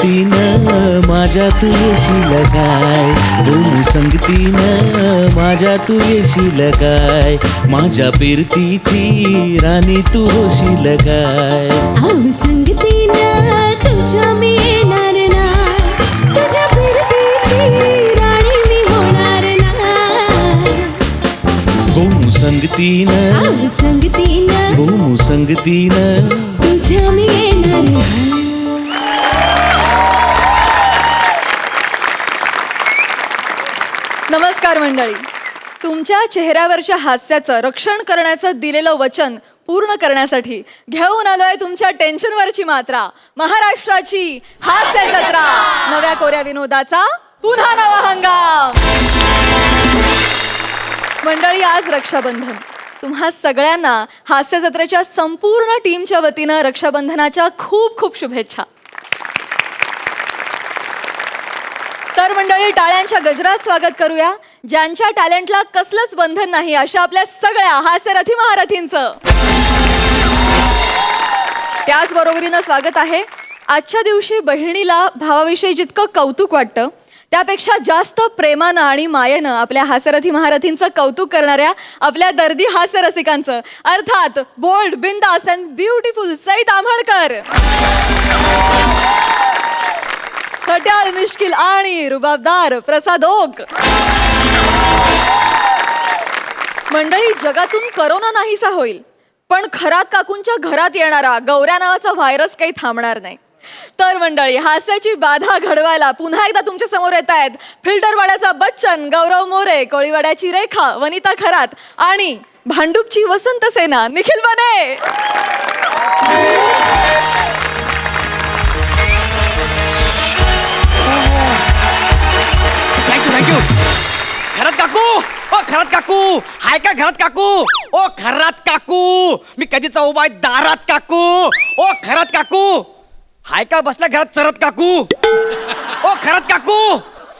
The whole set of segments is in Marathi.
संगतीनं माझ्या तू येशील काय, बोलू संगतीनं माझ्या तू येशील काय, माझ्या प्रीतीची राणी तू होशील काय. अहो संगतीनं तुझ्या मी येणार नाही, तुझ्या प्रीतीची राणी मी होणार नाही. बोलू संगतीनं, अहो संगतीनं बोलू संगतीनं तुझ्या मी येणार नाही. नमस्कार मंडळी, तुमच्या चेहऱ्यावरच्या हास्याचं रक्षण करण्याचं दिलेलं वचन पूर्ण करण्यासाठी घेऊन आलोय तुमच्या टेन्शनवरची मात्रा, महाराष्ट्राची हास्य जत्रा. नव्या कोऱ्या विनोदाचा पुन्हा नवा हंगाम. मंडळी, आज रक्षाबंधन. तुम्हा सगळ्यांना हास्य जत्रेच्या संपूर्ण टीमच्या वतीनं रक्षाबंधनाच्या खूप खूप शुभेच्छा. तर मंडळी, टाळ्यांच्या गजरात स्वागत करूया ज्यांच्या टॅलेंटला कसलंच बंधन नाही अशा आपल्या सगळ्या हास्यरथी महारथींचं. त्याचबरोबरीनं स्वागत आहे आजच्या दिवशी बहिणीला भावाविषयी जितकं कौतुक वाटतं त्यापेक्षा जास्त प्रेमानं आणि मायेनं आपल्या हास्यरथी महारथींचं कौतुक करणाऱ्या आपल्या दर्दी हास्यरसिकांचं, अर्थात बोल्ड, बिंदास अँड ब्युटिफुल सई ताम्हळकर, खट्याळ, मिश्किल आणि रुबाबदार प्रसाद ओक. मंडळी, जगातून करोना नाहीसा होईल पण खरात काकूंच्या घरात येणारा गौऱ्या नावाचा व्हायरस काही थांबणार नाही. तर मंडळी, हास्याची बाधा घडवायला पुन्हा एकदा तुमच्या समोर येत आहेत फिल्टरवाड्याचा बच्चन गौरव मोरे, कोळीवाड्याची रेखा वनिता खरात आणि भांडूपची वसंत सेना निखिल बने. थँक्यू. खरात काकू, ओ खरात काकू, हाय का घरात काकू? ओ खरात काकू, मी कधीचा उभा आहे दारात काकू. ओ खरात काकू, हाय का बसला घरात चरत काकू? ओ खरात काकू.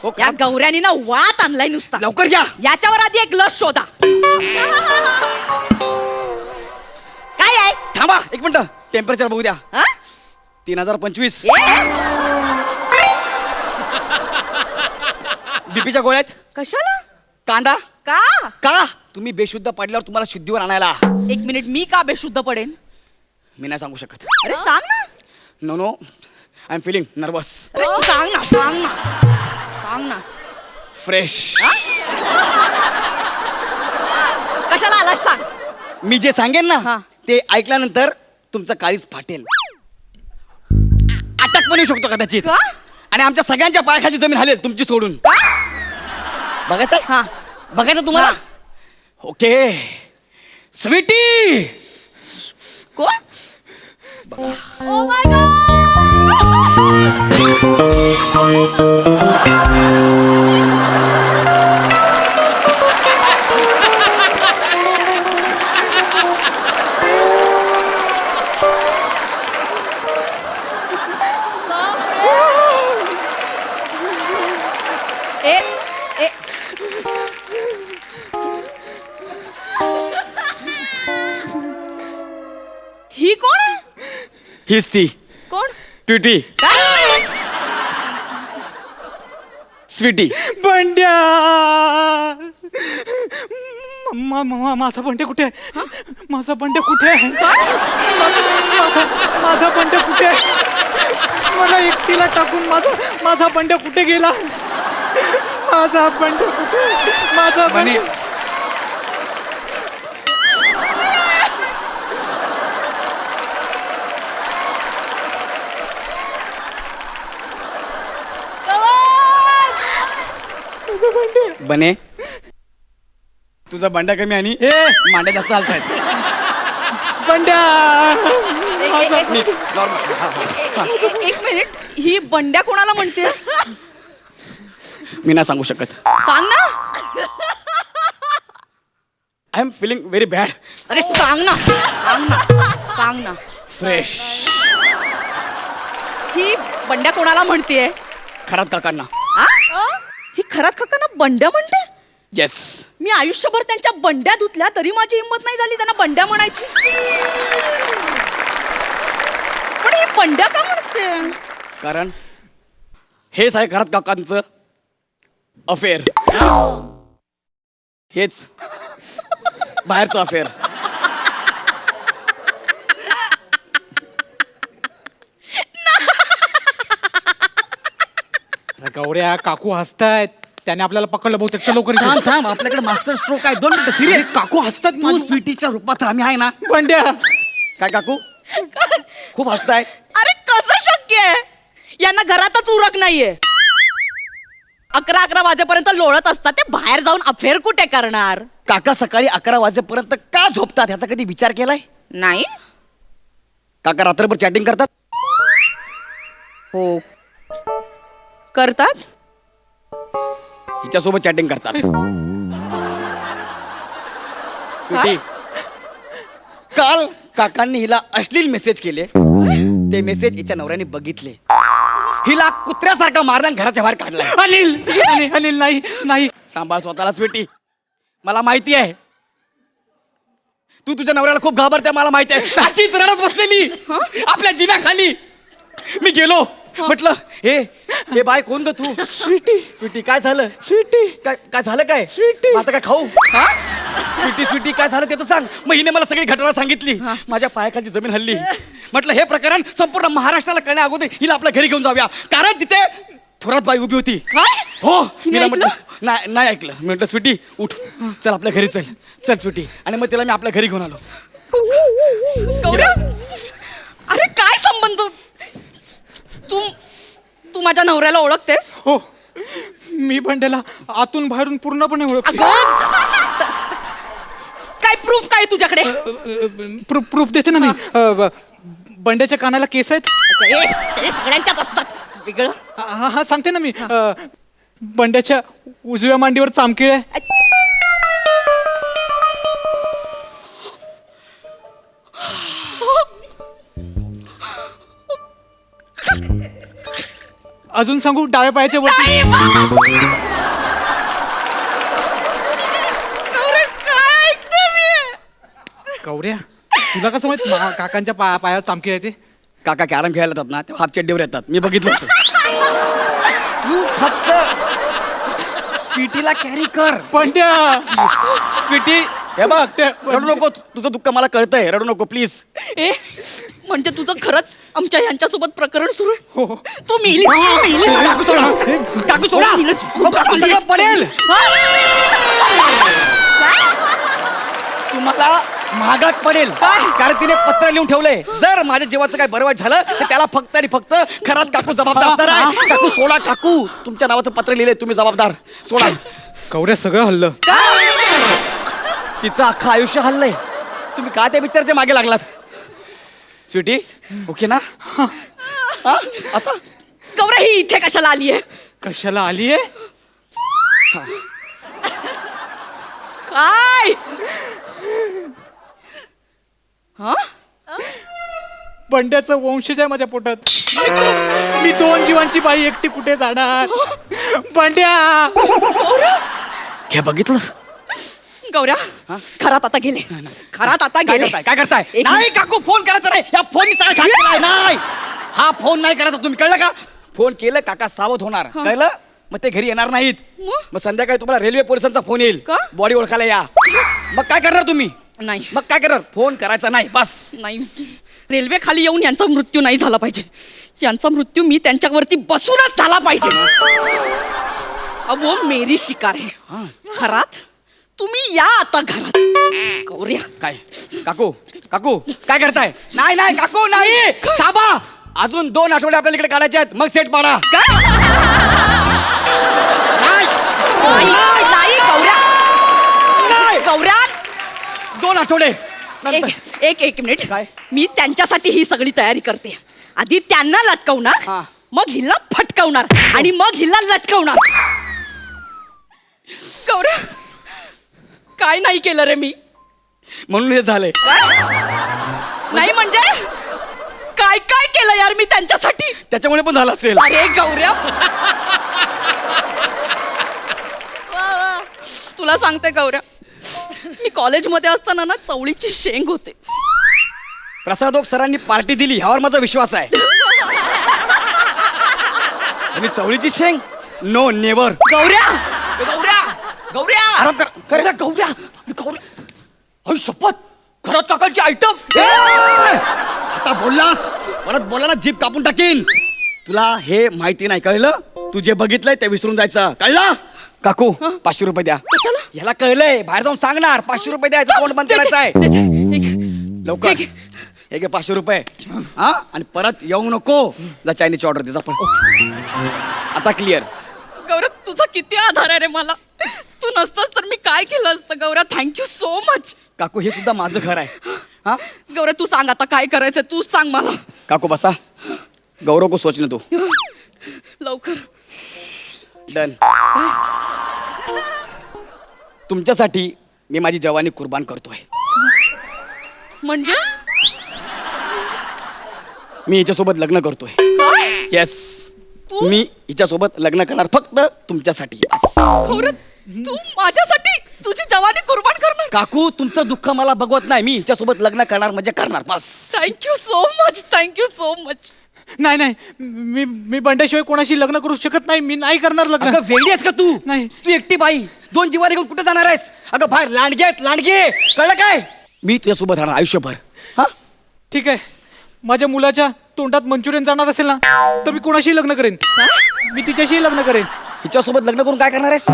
ओ या गौऱ्यानी ना वात आणलाय नुसता. लवकर या. याच्यावर आधी एक लस शोधा. काय आहे? थांबा एक मिनिट, टेम्परेचर बघू द्या. हा? 3025. ए? बीपीच्या गोळ्यात. कशाला? कांदा. का? का तुम्ही बेशुद्ध पडल्यावर तुम्हाला शुद्धीवर आणायला. एक मिनिट, मी का बेशुद्ध पडेन? मी नाही सांगू शकत. अरे सांग ना. No no, I am feeling nervous. अरे सांग ना, सांग ना, सांग ना. फ्रेश. कशाला आलास सांग. मी जे सांगेन हा. ना ते ऐकल्यानंतर तुमचं काळीच फाटेल, अटक पण येऊ शकतो कदाचित. का? आणि आमच्या सगळ्यांच्या पायाखाली जमीन हलेल तुमची सोडून. का? बघायचं हा. बघायचं तुम्हाला. हा. ओके स्वीटी. कोण? Oh my God. ए ए ही कोण आहे? हीच ती कोण? ट्विटी काय? स्वीटी. बंड्या, माझा बंड्या कुठे आहे? माझा बंड्या कुठे आहे? माझा बंड्या कुठे आहे? मला एकटीला टाकून माझा बंड्या कुठे गेला? माझा बंड्या कुठे? माझा बने. बंड्या. बने, तुझा बंडा कमी आणि मांड्या जास्त चालतायत. बंड्या, नॉर्मल. एक मिनिट, ही बंड्या कोणाला म्हणते? मी नाही सांगू शकत. सांग ना. I am feeling very bad. अरे सांग ना, सांग ना, सांग ना. फ्रेश. ही बंड्या कोणाला म्हणतेय? खरात काकांना. आ? ही खरात काकांना बंड्या म्हणते? येस. मी आयुष्यभर त्यांच्या बंड्या धुतल्या तरी माझी हिंमत नाही झाली त्यांना बंड्या म्हणायची. पण ही बंड्या का म्हणते? कारण हेच आहे घरात काकांचं अफेअर. हेच बाहेरचं अफेअर. गौऱ्या काकू हसतायत, त्याने आपल्याला पकडलं बहुतेक. चल लवकर इथे. थांब थांब, आपल्याकडे मास्टर स्ट्रोक आहे. 2 मिनिटं सिरियस. काकू हसतात. तू स्वीटीच्या रूपात आम्ही आहे ना. बंड्या काय काकू खूप हसताय. अरे कसं शक्य आहे? यांना घरातच उरक नाहीये. 11 वाजेपर्यंत लोळत असतात ते. बाहेर जाऊन अफेअर कुठे करणार? काका सकाळी 11 वाजेपर्यंत का झोपतात ह्याचा कधी विचार केलाय? नाही. काका रात्रभर चॅटिंग करतात. हो करतात. हिच्यासोबत चॅटिंग करतात. स्वीटी, काल काकांनी हिला अश्लील मेसेज केले. ते मेसेज हिच्या नवऱ्याने बघितले. हिला कुत्र्यासारखा मारला आणि घराच्या बाहेर काढलाय. अनिल अनिल अनिल नाही नाही. सांभाळ स्वतःला स्वीटी. मला माहिती आहे तू तुझ्या नवऱ्याला खूप घाबरते. मला माहिती आहे. अशीच रडत बसलेली आपल्या जिन्याखाली. मी गेलो, म्हटलं हे बाय कोण ग तू? स्वीटी. स्वीटी काय झालं? स्वीटी काय झालं? काय स्वीटी? आता काय खाऊ? स्वीटी स्वीटी काय झालं ते तर सांग. मग हिने मला सगळी घटना सांगितली. माझ्या पायाखालची जमीन हल्ली. म्हटलं हे प्रकरण संपूर्ण महाराष्ट्राला कळण्या अगोदर हिला आपल्या घरी घेऊन जाऊया, कारण तिथे थोरात बाई उभी होती. हो हिला म्हटलं नाही ऐकलं. मी म्हटलं स्वीटी उठ, चल आपल्या घरी चल. चल स्वीटी. आणि मग तिला मी आपल्या घरी घेऊन आलो. गौऱ्या, अरे काय संबंध? तू माझ्या नवऱ्याला ओळखतेस? हो, मी बंड्याला आतून बाहेरून पूर्णपणे ओळखते. काय प्रूफ काय तुझ्याकडे? प्रूफ देते ना मी. बंड्याच्या कानाला केस आहेत. ते सगळ्यांच्याच असतात. वेगळं हा हा सांगते ना मी. बंड्याच्या उजव्या मांडीवर चामखीळ आहे. अजून सांगू? डाव्या पायाच्या वरती. गौऱ्या, तुला कसं माहित काकांच्या पायावर चामखीळ आहे ते? काका कॅरम खेळायला येतात ना, तेव्हा हाफ चड्डीवर येतात. मी बघितलं होतं. तू फक्त स्वीटीला कॅरी कर. बंड्या स्वीटी हे बघ, रडू नको. तुझं दुःख मला कळतंय. रडू नको प्लीज. ए म्हणजे तुझं खरंच आमच्या यांच्यासोबत प्रकरण सुरू आहे? हो. तू मिली काकू सोडा. काकू सोडा. हो, काकू सगळं पडेल. तुम्हाला महागात पडेल. कारण तिने पत्र लिहून ठेवलंय. जर माझ्या जीवाचं काय बरं वाईट झालं तर त्याला फक्त आणि फक्त खरात काकू जबाबदार असणार आहे. काकू सोडा. काकू तुमच्या नावाचं पत्र लिहिलंय, तुम्ही जबाबदार. सोडा. गौऱ्या सगळं हल्लं. तिचं अख्खं आयुष्य हल्लंय. तुम्ही का त्या विचाराच्या मागे लागलात? स्वीटी ओके ना? आता गौऱ्या ही इथे कशाला आली आहे? कशाला आलीये? काय? बंड्याचं वंशज आहे माझ्या पोटात. मी 2 जीवांची बाई एकटी कुठे जाणार? बंड्या हे बघितलं? गौऱ्या खरात आता गेले. खरात आता काय गेले. करताय? काय करताय? एक नाही काकू, फोन करायचा नाही. या फोननी सगळं घात केलाय. नाही, हा फोन नाही करायचा. तुम्ही कळलं का? फोन केलं काका सावध होणार. कळलं? मग ते घरी येणार नाहीत. मग संध्याकाळी तुम्हाला रेल्वे पोलिसांचा फोन येईल. का? बॉडी ओळखायला या. मग काय करणार तुम्ही? नाही मग काय करणार? फोन करायचा नाही बस. नाही, रेल्वे खाली येऊन यांचा मृत्यू नाही झाला पाहिजे. यांचा मृत्यू मी त्यांच्यावरती बसूनच झाला पाहिजे. अहो मेरी शिकार आहे. घरात तुम्ही या आता घरात. गौऱ्या काय काकू काकू काय करताय? नाही नाही काकू नाही. थांबा. अजून 2 आठवडे आपल्याला इकडे काढायचे आहेत. मग सेट पाडा. नाही नाही गौऱ्या. गौऱ्या 2 आठवडे. एक मिनिट. काय? मी त्यांच्यासाठी ही सगळी तयारी करते. आधी त्यांना लटकवणार, हा. मग हिला फटकवणार आणि मग हिला लटकवणार. गौऱ्या काय नाही केलं रे मी? म्हणून हे झालंय. काय नाही म्हणजे काय काय केलं यार मी त्यांच्यासाठी? त्याच्यामुळे पण झालं असेल. अरे गौऱ्या तुला सांगते गौऱ्या, मी कॉलेजमध्ये असताना ना चवळीची शेंग होते. प्रसाद ओक सरांनी पार्टी दिली ह्यावर माझा विश्वास आहे. आणि चवळीची शेंग नो नेवर. गौऱ्या गौऱ्या गौऱ्या आराम कर कर ना, गौऱ्या गौऱ्या. अय शपथ, खरंच काकांची आयटम. आता बोललास परत बोला ना, जीभ कापून टाकीन. तुला हे माहिती नाही, कळलं? तू जे बघितलंय ते विसरून जायचं, कळलं? काकू 500 रुपये द्या. कशाला? याला कळलंय, बाहेर जाऊन सांगणार 500 रुपये द्यायचं, तोंड बंद करायचं आहे. लवकर हे घे. हे घे 500 रुपये. हा, आणि परत येऊ नको. जा चायनीजची ऑर्डर दे, जा पण. आता क्लिअर. गौऱ्या तुझा किती आधार आहे रे मला. तू नसतास तर मी काय केलं असतं गौऱ्या. Thank you so much. काकू हे सुद्धा माझं घर आहे. हा गौऱ्या तू सांग आता काय करायचं, तू सांग मला. काकू बसा. गौरव को सोचने दो. लवकर. डन. तुमच्यासाठी मी माझी जवानी कुर्बान करतोय. म्हणजे मी हिच्यासोबत लग्न करतोय. काय? येस, तू? मी हिच्यासोबत लग्न करणार फक्त तुमच्यासाठी. Yes. गौऱ्या तू माझ्यासाठी तुझी जवानी कुर्बान करणार. काकू तुमचं दुःख मला बघवत नाही. मी हिच्यासोबत लग्न करणार म्हणजे करणार, बस. Thank you so much. Thank you so much. नाही नाही, मी बंड्याशिवाय कोणाशी लग्न करू शकत नाही. मी नाही करणार लग्न. अगं वेडी आहेस का तू? नाही. तू एकटी बाई 2 जिवारी घेऊन कुठे जाणार आहेस? अगं बाहेर लांडगे आहेत, लांडगे. कळलं काय? मी तुझ्यासोबत राहणार आयुष्यभर. हा, ठीक आहे, माझ्या मुलाच्या तोंडात मंचुरियन जाणार असेल ना, तर मी कोणाशी लग्न करेन. मी तिच्याशी लग्न करेन. हिच्यासोबत लग्न करून काय करणार आहेस?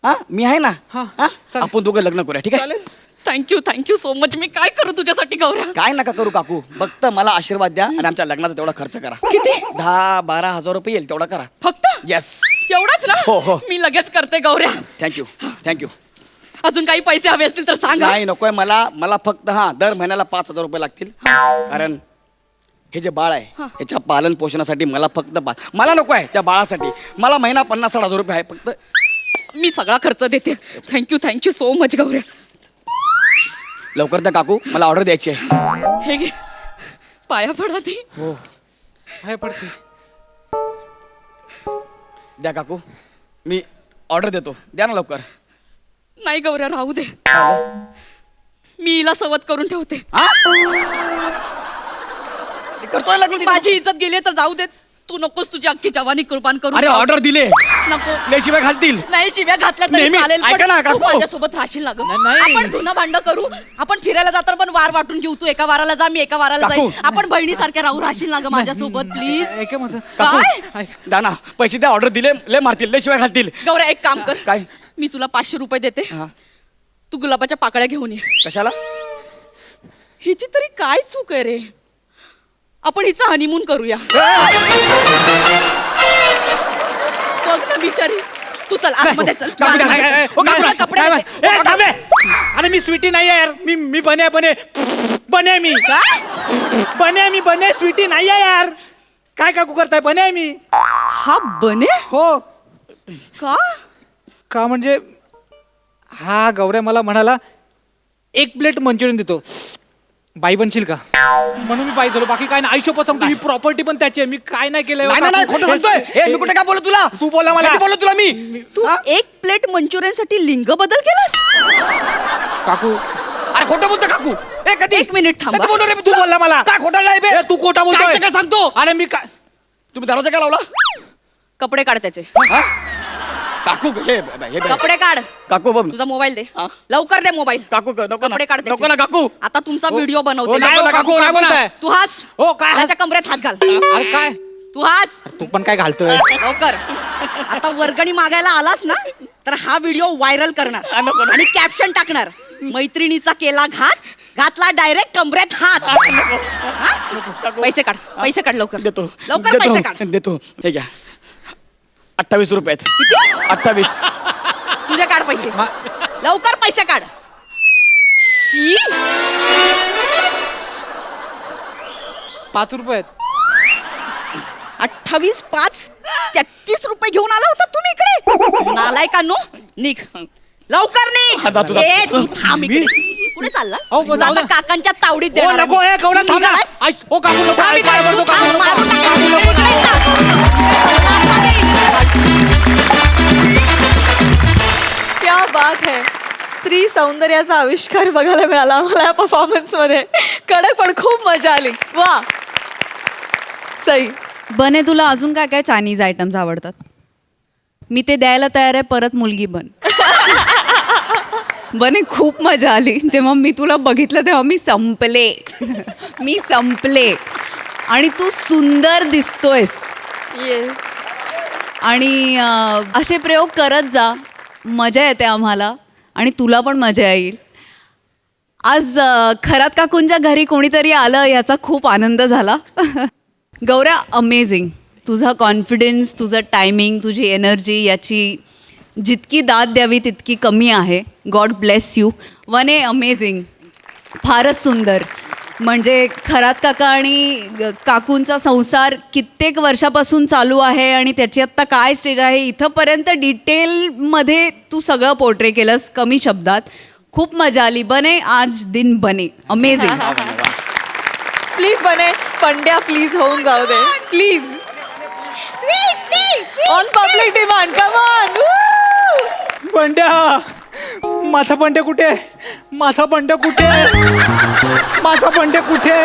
हा, मी आहे ना. हा, हा? चालेल. आपण दोघं लग्न करूया, ठीक आहे? Thank you so much. मी काय करू तुझ्यासाठी गौऱ्या. काय नका करू काकू, फक्त मला आशीर्वाद द्या आणि आमच्या लग्नाचा तेवढा खर्च करा. किती? 10-12 हजार रुपये येईल, तेवढा करा. फक्त येस. एवढंच ना? हो, हो. मी लगेच करते गौऱ्या. Thank you thank you. अजून काही पैसे हवे असतील तर सांग. नाही नकोय मला फक्त दर महिन्याला 5,000 रुपये लागतील. कारण हे जे बाळ आहे याच्या पालन पोषणासाठी मला फक्त मला नको आहे त्या बाळासाठी. मला महिना 50-60 हजार रुपये आहे फक्त. मी सगळा खर्च देते. थँक्यू सो मच गौऱ्या. लवकर द्या काकू, मला ऑर्डर द्यायची आहे. हे घे, पाया पडा ती. हो काय पडते? द्या काकू, मी ऑर्डर देतो, द्या ना लवकर. नाही गौऱ्या राहू दे. मी हिला सवत करून ठेवते. करतोय लग्न तिचं. माझी इज्जत गेली तर जाऊ दे. तू नकोस तुझी अख्खी जवानी कुर्बान करू. अरे ऑर्डर दिले, नको. शिवाय घालतील. नाही शिव्या घातल्या तरी नेहमी- चालेल, ऐका ना, पण तू काकू. माझ्यासोबत राहशील ना गं. नाही. आपण धुणं भांडं करू. आपण फिरायला जाताना पण वार वाटून घेऊ. तू एका वाराला जा, मी एका वाराला काकू. जाईन. आपण बहिणीसारख्या राहू. राहशील ना गं माझ्यासोबत प्लीज. ऐका माझं. काय? ऐक. द्या ना पैसे द्या, ऑर्डर दिले, लय मारतील, शिवाय घालतील. गौऱ्या एक काम कर. काय? मी तुला 500 रुपये देते. हा. तू गुलाबाच्या पाकळ्या घेऊन ये. कशाला? हिची तरी काय चूक आहे रे. आपण हिचा हनीमून करूया. बघ ना बिचारी. तू चल आतमध्ये चल. काकू, नाही, नाही, नाही, तुला नाही, कपडे नाही, देते. नाही. थांबे. अरे मी स्वीटी नाही आहे यार. मी बने मी काय? मी बने स्वीटी नाही आहे यार. काय काकू करताय? बने मी. हा बने हो. का? का म्हणजे हा गौऱ्या मला म्हणाला 1 प्लेट मंचुरियन देतो, बाई बनशील का? म्हणून मी बाई झालो. बाकी काय नाही. आयुष्यभर सांगतो, ही प्रॉपर्टी पण त्याची आहे. मी काय नाही केलंय. नाही खोटं सांगतोय. हे मी कुठे काय बोललो तुला? तू बोला मला. कधी बोललो तुला मी? तू 1 प्लेट मंचुरियन साठी लिंग बदल केलास? काकू अरे खोटं बोलतो काकू. ए कधी? 1 मिनिट थांबा. कधी बोललो रे मी तू तुला? बोलला मला. काय खोटं नाही बे? ए, तू खोटा बोलतोय. काय सांगतो? अरे मी काय तुम्ही दरवाजा काय लावला? कपडे काढ त्याचे. हा? काकू हे हे कपडे काढ. काकू बघ. तुझा मोबाईल दे. हा? लवकर दे मोबाईल. काकू नको ना. कपडे काढ नको त्याचे. ना काकू. आता तुमचा व्हिडिओ हो, बनवते. नाही, नको ना, काकू, काकू, काय नको ना. बोलताय? तू हास. हो, काय? त्याच्या कमरेत हात घाल. अरे काय? तू हास. तू पण काय घालतोय? लवकर. आता वर्गणी मागायला आलास ना तर हा व्हिडिओ व्हायरल करणार आणि कॅप्शन टाकणार. मैत्रिणीचा केला घातला डायरेक्ट कमरेत हात. हा? पैसे काढ लवकर. देतो लवकर पैसे काढ. देतो. हे घ्या 28 रुपये आहेत. किती? 28. तुझे काढ पैसे. लवकर पैसे काढ. शी 5 रुपये आहेत. 28 5 33 रुपये घेऊन आला होता तुम्ही इकडे. नालाय का नो. निघ लवकर हा, जा तू, जा. निघ. तू थांब इकडे. कुठे चाललास? हो, तू जाऊ आता दे. काकांच्या तावडीत ओ देणार नको. आहे. ए गौऱ्या तू थांब ना. निघालास? ओ काकू नको. थांब इकडे. नको, तू थांब. काकू, मारून नको. टाकेन. काकू, नको. इकडे जा. क्या बात है. स्त्री सौंदर्याचा आविष्कार बघायला मिळाला आम्हाला या परफॉर्मन्स मध्ये. कडक पण खूप मजा आली. वा सई बने तुला अजून काय काय चायनीज आयटम्स आवडतात? मी ते द्यायला तयार आहे, परत मुलगी बन. बने खूप मजा आली जेव्हा मी तुला बघितलं तेव्हा मी संपले आणि तू सुंदर दिसतोयस. येस. आणि असे प्रयोग करत जा, मजा येते आम्हाला आणि तुला पण मजा येईल. आज खरात काकूंच्या घरी कोणीतरी आलं याचा खूप आनंद झाला. गौऱ्या, अमेझिंग. तुझा कॉन्फिडन्स, तुझं टायमिंग, तुझी एनर्जी याची जितकी दाद द्यावी तितकी कमी आहे. God bless you. वने, अमेझिंग, फारच सुंदर. म्हणजे खरात काका आणि काकूंचा संसार कित्येक वर्षापासून चालू आहे आणि त्याची आत्ता काय स्टेज आहे इथंपर्यंत डिटेलमध्ये तू सगळं पोर्ट्रे केलंस कमी शब्दात. खूप मजा आली. बने, आज दिन बने. अमेझिंग. प्लीज बने, पंड्या प्लीज होऊन जाऊ दे please. On public demand, come on. Bandya, माझा बंड्या कुठे? माझा बंड्या कुठे? माझा बंड्या कुठे?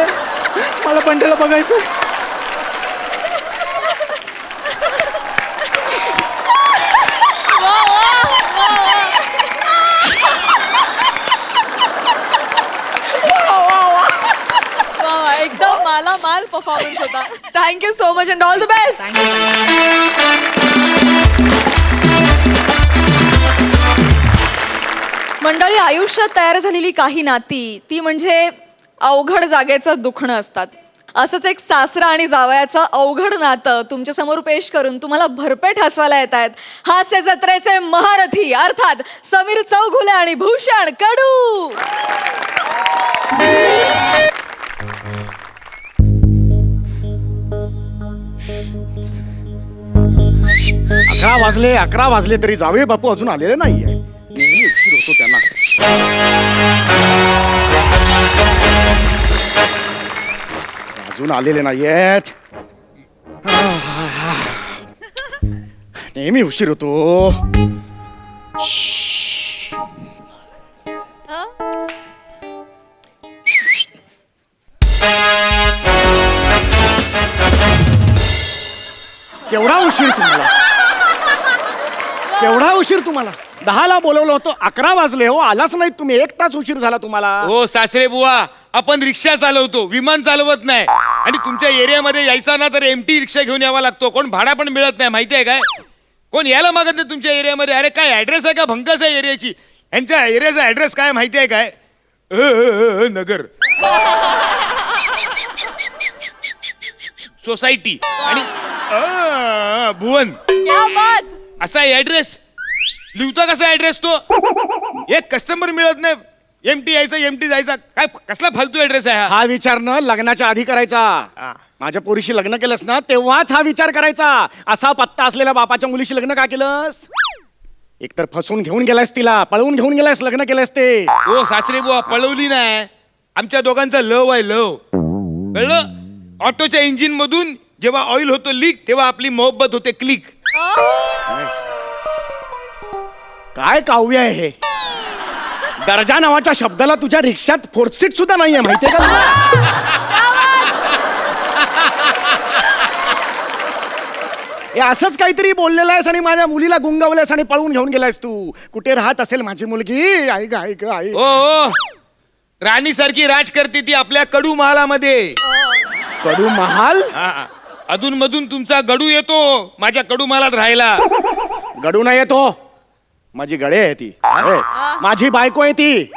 मला बंड्याला बघायचं. एकदम माल परफॉर्मन्स होता. Thank you so much and all the best. मंडळी, आयुष्यात तयार झालेली काही नाती ती म्हणजे अवघड जागेचं दुखणं असतात. असंच एक सासरा आणि जावयाचं अवघड नातं तुमच्या समोर पेश करून तुम्हाला भरपेट हसवायला येत आहेत हास्य जत्रेचे महारथी अर्थात समीर चौघुले आणि भूषण कडू. 11 वाजले तरी जावे बापू अजून आलेले नाहीये. नेहमी उशीर होतो त्यांना. अजून आलेले नाहीयेत. नेहमी उशीर होतो. केवढा उशीर तुम्हाला? केवढा उशीर तुम्हाला? 10ला बोलवलं होतं, 11 वाजले हो, आलाच नाही तुम्ही. 1 तास उशीर झाला तुम्हाला. हो सासरे बुवा, आपण रिक्षा चालवतो, विमान चालवत नाही. आणि तुमच्या एरियामध्ये यायचा ना तर एमटी रिक्षा घेऊन यावा लागतो. कोण भाडा पण मिळत नाही, माहिती आहे काय? कोण यायला मागत नाही तुमच्या एरियामध्ये. अरे काय ऍड्रेस आहे का भंकस आहे एरियाची? यांच्या एरियाचा ऍड्रेस काय माहिती आहे काय? नगर सोसायटी आणि भुवन क्या बात. असा ऍड्रेस लिहता कसा ऍड्रेस तो? एक कस्टमर मिळत नाही. एमटी यायचं एमटी जायचा. काय कसला फालतू ऍड्रेस आहे हा? हा विचार न लग्नाच्या आधी करायचा. माझ्या पोरीशी लग्न केलंस ना तेव्हाच हा विचार करायचा. असा पत्ता असलेल्या बापाच्या मुलीशी लग्न का केलंस? एकतर फसवून घेऊन गेलायस तिला, पळवून घेऊन गेलायस, लग्न केलंस ते. ओ सासरे बुवा, पळवली नाही. आमच्या दोघांचा लव आहे, लव. कळलं? ऑटोच्या इंजिन मधून जेव्हा ऑइल होतो लीक तेव्हा आपली मोहब्बत होते क्लिक. काय काव्य आहे हे? दर्जा नावाच्या शब्दाला तुझ्या रिक्षात 4th सीट सुद्धा नाहीये, माहितीये का तुला? हे असंच काहीतरी बोललेलं आहेस आणि माझ्या मुलीला गुंगावल्यास आणि पळून घेऊन गेलायस तू. कुठे राहत असेल माझी मुलगी? आई ग आई ग आई. ओ राणी सारखी राज करते ती आपल्या कडू महालामध्ये. कडू महाल? अधून मधून तुमचा गडू येतो माझ्या कडू महालात राहायला. गडू नाही येतो, माझी गडे आहे ती. ए, माझी बायको आहे ती.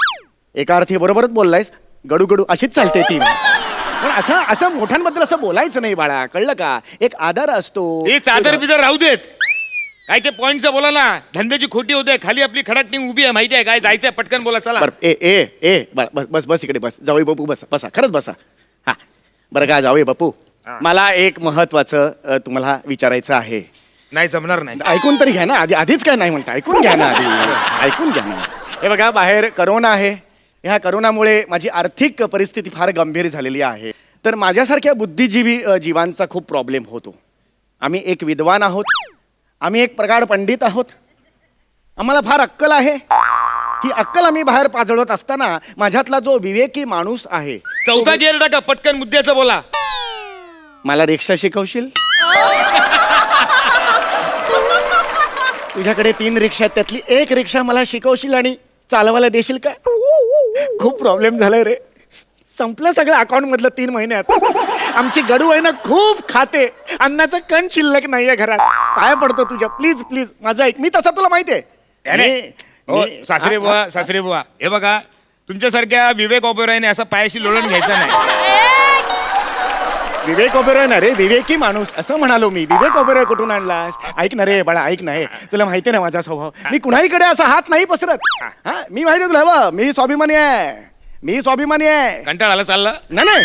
एका अर्थी बरोबरच बोललायस. गडू गडू अशीच चालते ती. पण असं असं मोठ्यांबद्दल असं बोलायचं नाही बाळा, कळलं का? एक आदर असतो. हे चादर बिदर राहू देत. काय ते पॉइंटचं बोला ना. धंद्याची खोटी होते. खाली आपली खडाट टीम उभी आहे, माहिती आहे काय? जायचंय पटकन बोला. चला. बरं, ए ए ए बस बस बस इकडे बस. जावई बापू बस, बसा, खरंच बसा. हा बरं का जावई बापू, मला एक महत्वाचं तुम्हाला विचारायचं आहे. नाही जमणार नाही. ऐकून तरी घ्या ना. आधीच काय नाही म्हणता, ऐकून घ्या ना आधी. ऐकून घ्या ना. हे बघा, बाहेर करोना आहे. ह्या करोनामुळे माझी आर्थिक परिस्थिती फार गंभीर झालेली आहे. तर माझ्यासारख्या बुद्धिजीवी जीवांचा खूप प्रॉब्लेम होतो. आम्ही एक विद्वान आहोत, आम्ही एक प्रगाढ पंडित आहोत, आम्हाला फार अक्कल आहे. ही अक्कल आम्ही बाहेर पाजळत असताना माझ्यातला जो विवेकी माणूस आहे. चौथा गेअर टाका, पटकन मुद्द्याचं बोला. मला रिक्षा शिकवशील? तुझ्याकडे 3 रिक्षा आहेत त्यातली एक रिक्षा मला शिकवशील आणि चालवायला देशील का? खूप प्रॉब्लेम झालाय रे. संपलं सगळं अकाउंट मधलं 3 महिन्यात. आमची गडू आहे ना खूप खाते, अन्नाचं कण शिल्लक नाहीये घरात. काय पडतो तुझ्या, प्लीज प्लीज माझं ऐक. मी तसा तुला माहितीये. हो सासरे बुवा, सासरे बुवा, हे बघा तुमच्यासारख्या विवेक ओबेरॉयने असं पायाशी लोळून घ्यायचं नाही. विवेक ओबेरॉय ना रे, विवेकी माणूस असं म्हणालो मी. विवेक ओबेरॉय कुठून आणलास? ऐक ना रे बाळा, ऐक ना. हे तुला माहिती ना माझा स्वभाव, मी कुणाहीकडे असा हात नाही पसरत. हा मी माहिती तुला बा, मी स्वाभिमानी आहे, मी स्वाभिमानी आहे. कंटाळा आला चालला. नाही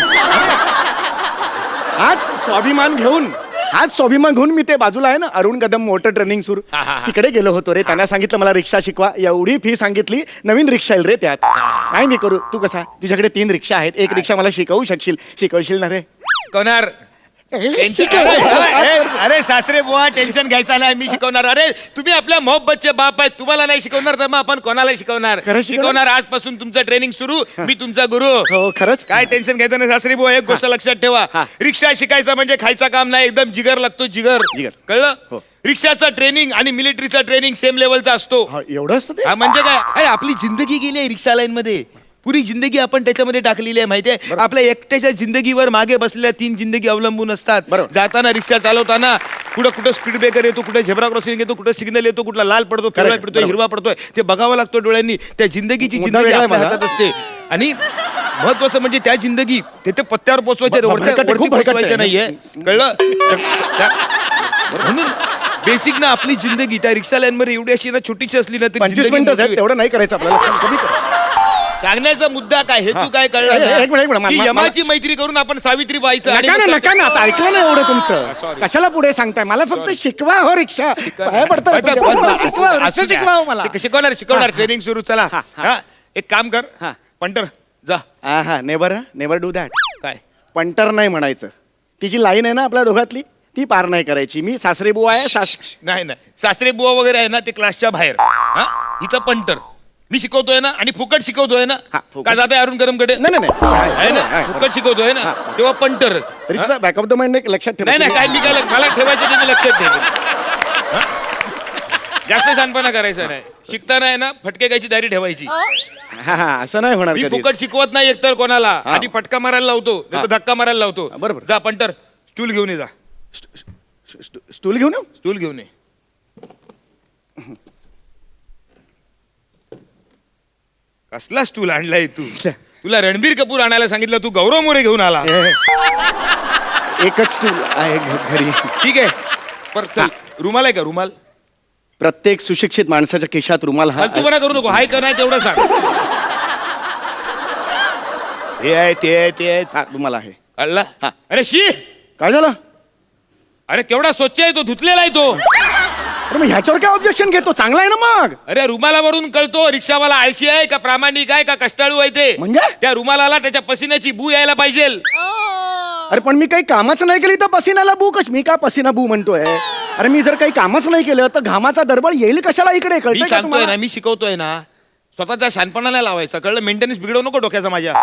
हाच स्वाभिमान घेऊन मी ते बाजूला आहे ना अरुण कदम मोटर ट्रेनिंग सुरू तिकडे गेलो होतो रे. त्यांना सांगितलं मला रिक्षा शिकवा. एवढी फी सांगितली, नवीन रिक्षा येईल रे त्यात. काय मी करू? तू कसा, तुझ्याकडे 3 रिक्षा आहेत, एक रिक्षा मला शिकवशील ना रे? शिकवणार. अरे सासरे बुवा टेन्शन घ्यायचा नाही, मी शिकवणार. अरे तुम्ही आपल्या मोहब्बतचे बाप आहेत, तुम्हाला नाही शिकवणार तर मग आपण कोणाला शिकवणार? खरं शिकवणार. आजपासून तुमचं ट्रेनिंग सुरू, मी तुमचा गुरु. हो खरंच. काय टेन्शन घ्यायचं नाही सासरे बुवा. एक गोष्ट लक्षात ठेवा, रिक्षा शिकायचं म्हणजे खायचं काम नाही, एकदम जिगर लागतो, जिगर. कळलं? रिक्षाचा ट्रेनिंग आणि मिलिटरीचा ट्रेनिंग सेम लेवलचा असतो. एवढं असतं ते? हा म्हणजे काय, अरे आपली जिंदगी गेली आहे रिक्षा लाईन मध्ये, पुरी जिंदगी आपण त्याच्यामध्ये टाकलेली आहे. माहितीये, आपल्या एकट्याच्या जिंदगीवर मागे बसलेल्या 3 जिंदगी अवलंबून असतात. जाताना रिक्षा चालवताना कुठं स्पीड ब्रेकर येतो, कुठे झेब्रा क्रॉसिंग येतो, कुठे सिग्नल येतो, कुठला लाल पडतो, पिवळा पडतोय, हिरवा पडतोय, ते बघावं लागतं डोळ्यांनी. त्या जिंदगीची जिंदगी आपल्या हातात असते. आणि महत्वाचं म्हणजे त्या जिंदगी ते पत्त्यावर पोहोचवायचं नाहीये. कळलं? म्हणून बेसिक ना आपली जिंदगी त्या रिक्षा लाईन मध्ये एवढी अशी ना छोटीशी असली ना, 25 मिनिटं तेवढं नाही करायचं आपल्याला, कमी कर. सांगण्याचा मुद्दा काय, हेतू काय एक मिनिट, कळलं? की यमाची मैत्री करून आपण सावित्री व्हायचं. नका ना आता ऐकलं ना एवढं तुमचं. कशाला पुढे सांगताय? मला फक्त शिकवा हो रिक्षा. पाया पडतो रे तुझ्या. मला शिकवा, रिक्षा शिकवा हो मला. शिकवणार ट्रेनिंग सुरू. चला एक काम कर, पंटर जा. हा नेवर डू दॅट. काय पंटर नाही म्हणायचं. तिची लाईन आहे ना आपल्या दोघातली, ती पार नाही करायची. मी सासरे बुवा आहे. नाही सासरे बुवा वगैरे आहे ना, ते क्लासच्या बाहेर. इथं पंटर मी शिकवतोय ना, आणि फुकट शिकवतोय ना. का जाते अरुण कदमकडे? नाही आहे ना, फुकट शिकवतोय ना, तेव्हा पंटरच. तरी सुद्धा बॅक ऑफ द माइंड लक्षात ठेवा. नाही काय मी काय मला ठेवायचं ते मी लक्षात ठेवेन. जास्त शानपणा करायचा नाही. शिकताना आहे ना फटके गायची दारी ठेवायची. असं नाही होणार. मी फुकट शिकवत नाही एकतर कोणाला. आधी फटका मारायला लावतो, धक्का मारायला लावतो. बरोबर. जा पंटर, स्टूल घेऊन ये. जा स्टूल घेऊन येऊ? स्टूल घेऊन ये. कसला स्टूल आणलाय तू? तुला रणबीर कपूर आणायला सांगितलं, तू गौरव मोरे घेऊन आला. एकच स्टूल आहे घरी. ठीक आहे, पर चल. रुमाल आहे का? रुमाल प्रत्येक सुशिक्षित माणसाच्या खिशात रुमाल हा. तू बना करू नको. हाय का नाही तेवढं सांग. हे आहे ते आहे ते आहे. रुमाल आहे. कळला? अरे शी, काय झालं? अरे केवढा स्वच्छ आहे तो, धुतलेला आहे तो. अरे मग ह्याच्यावर काय ऑब्जेक्शन घेतो? चांगला आहे ना मग. अरे रुमालावरून कळतो रिक्षावाला आळशी आहे का प्रामाणिक आहे का कष्टाळू आहे ते. म्हणजे? त्या रुमालाला त्याच्या पसिन्याची बू यायला पाहिजे. अरे पण मी काही कामच नाही केली तर पसिनाला बू कश? मी का पसिना बू म्हणतोय? अरे मी जर काही कामच नाही केलं तर घामाचा दरबळ येईल कशाला इकडे? मी कळतंय का सांगतोय तुम्हाला? ना, मी शिकवतोय ना, स्वतःचा शानपणा नाही लावायचा. कळलं? मेंटेनन्स बिघडवू नको डोक्याचा माझ्या.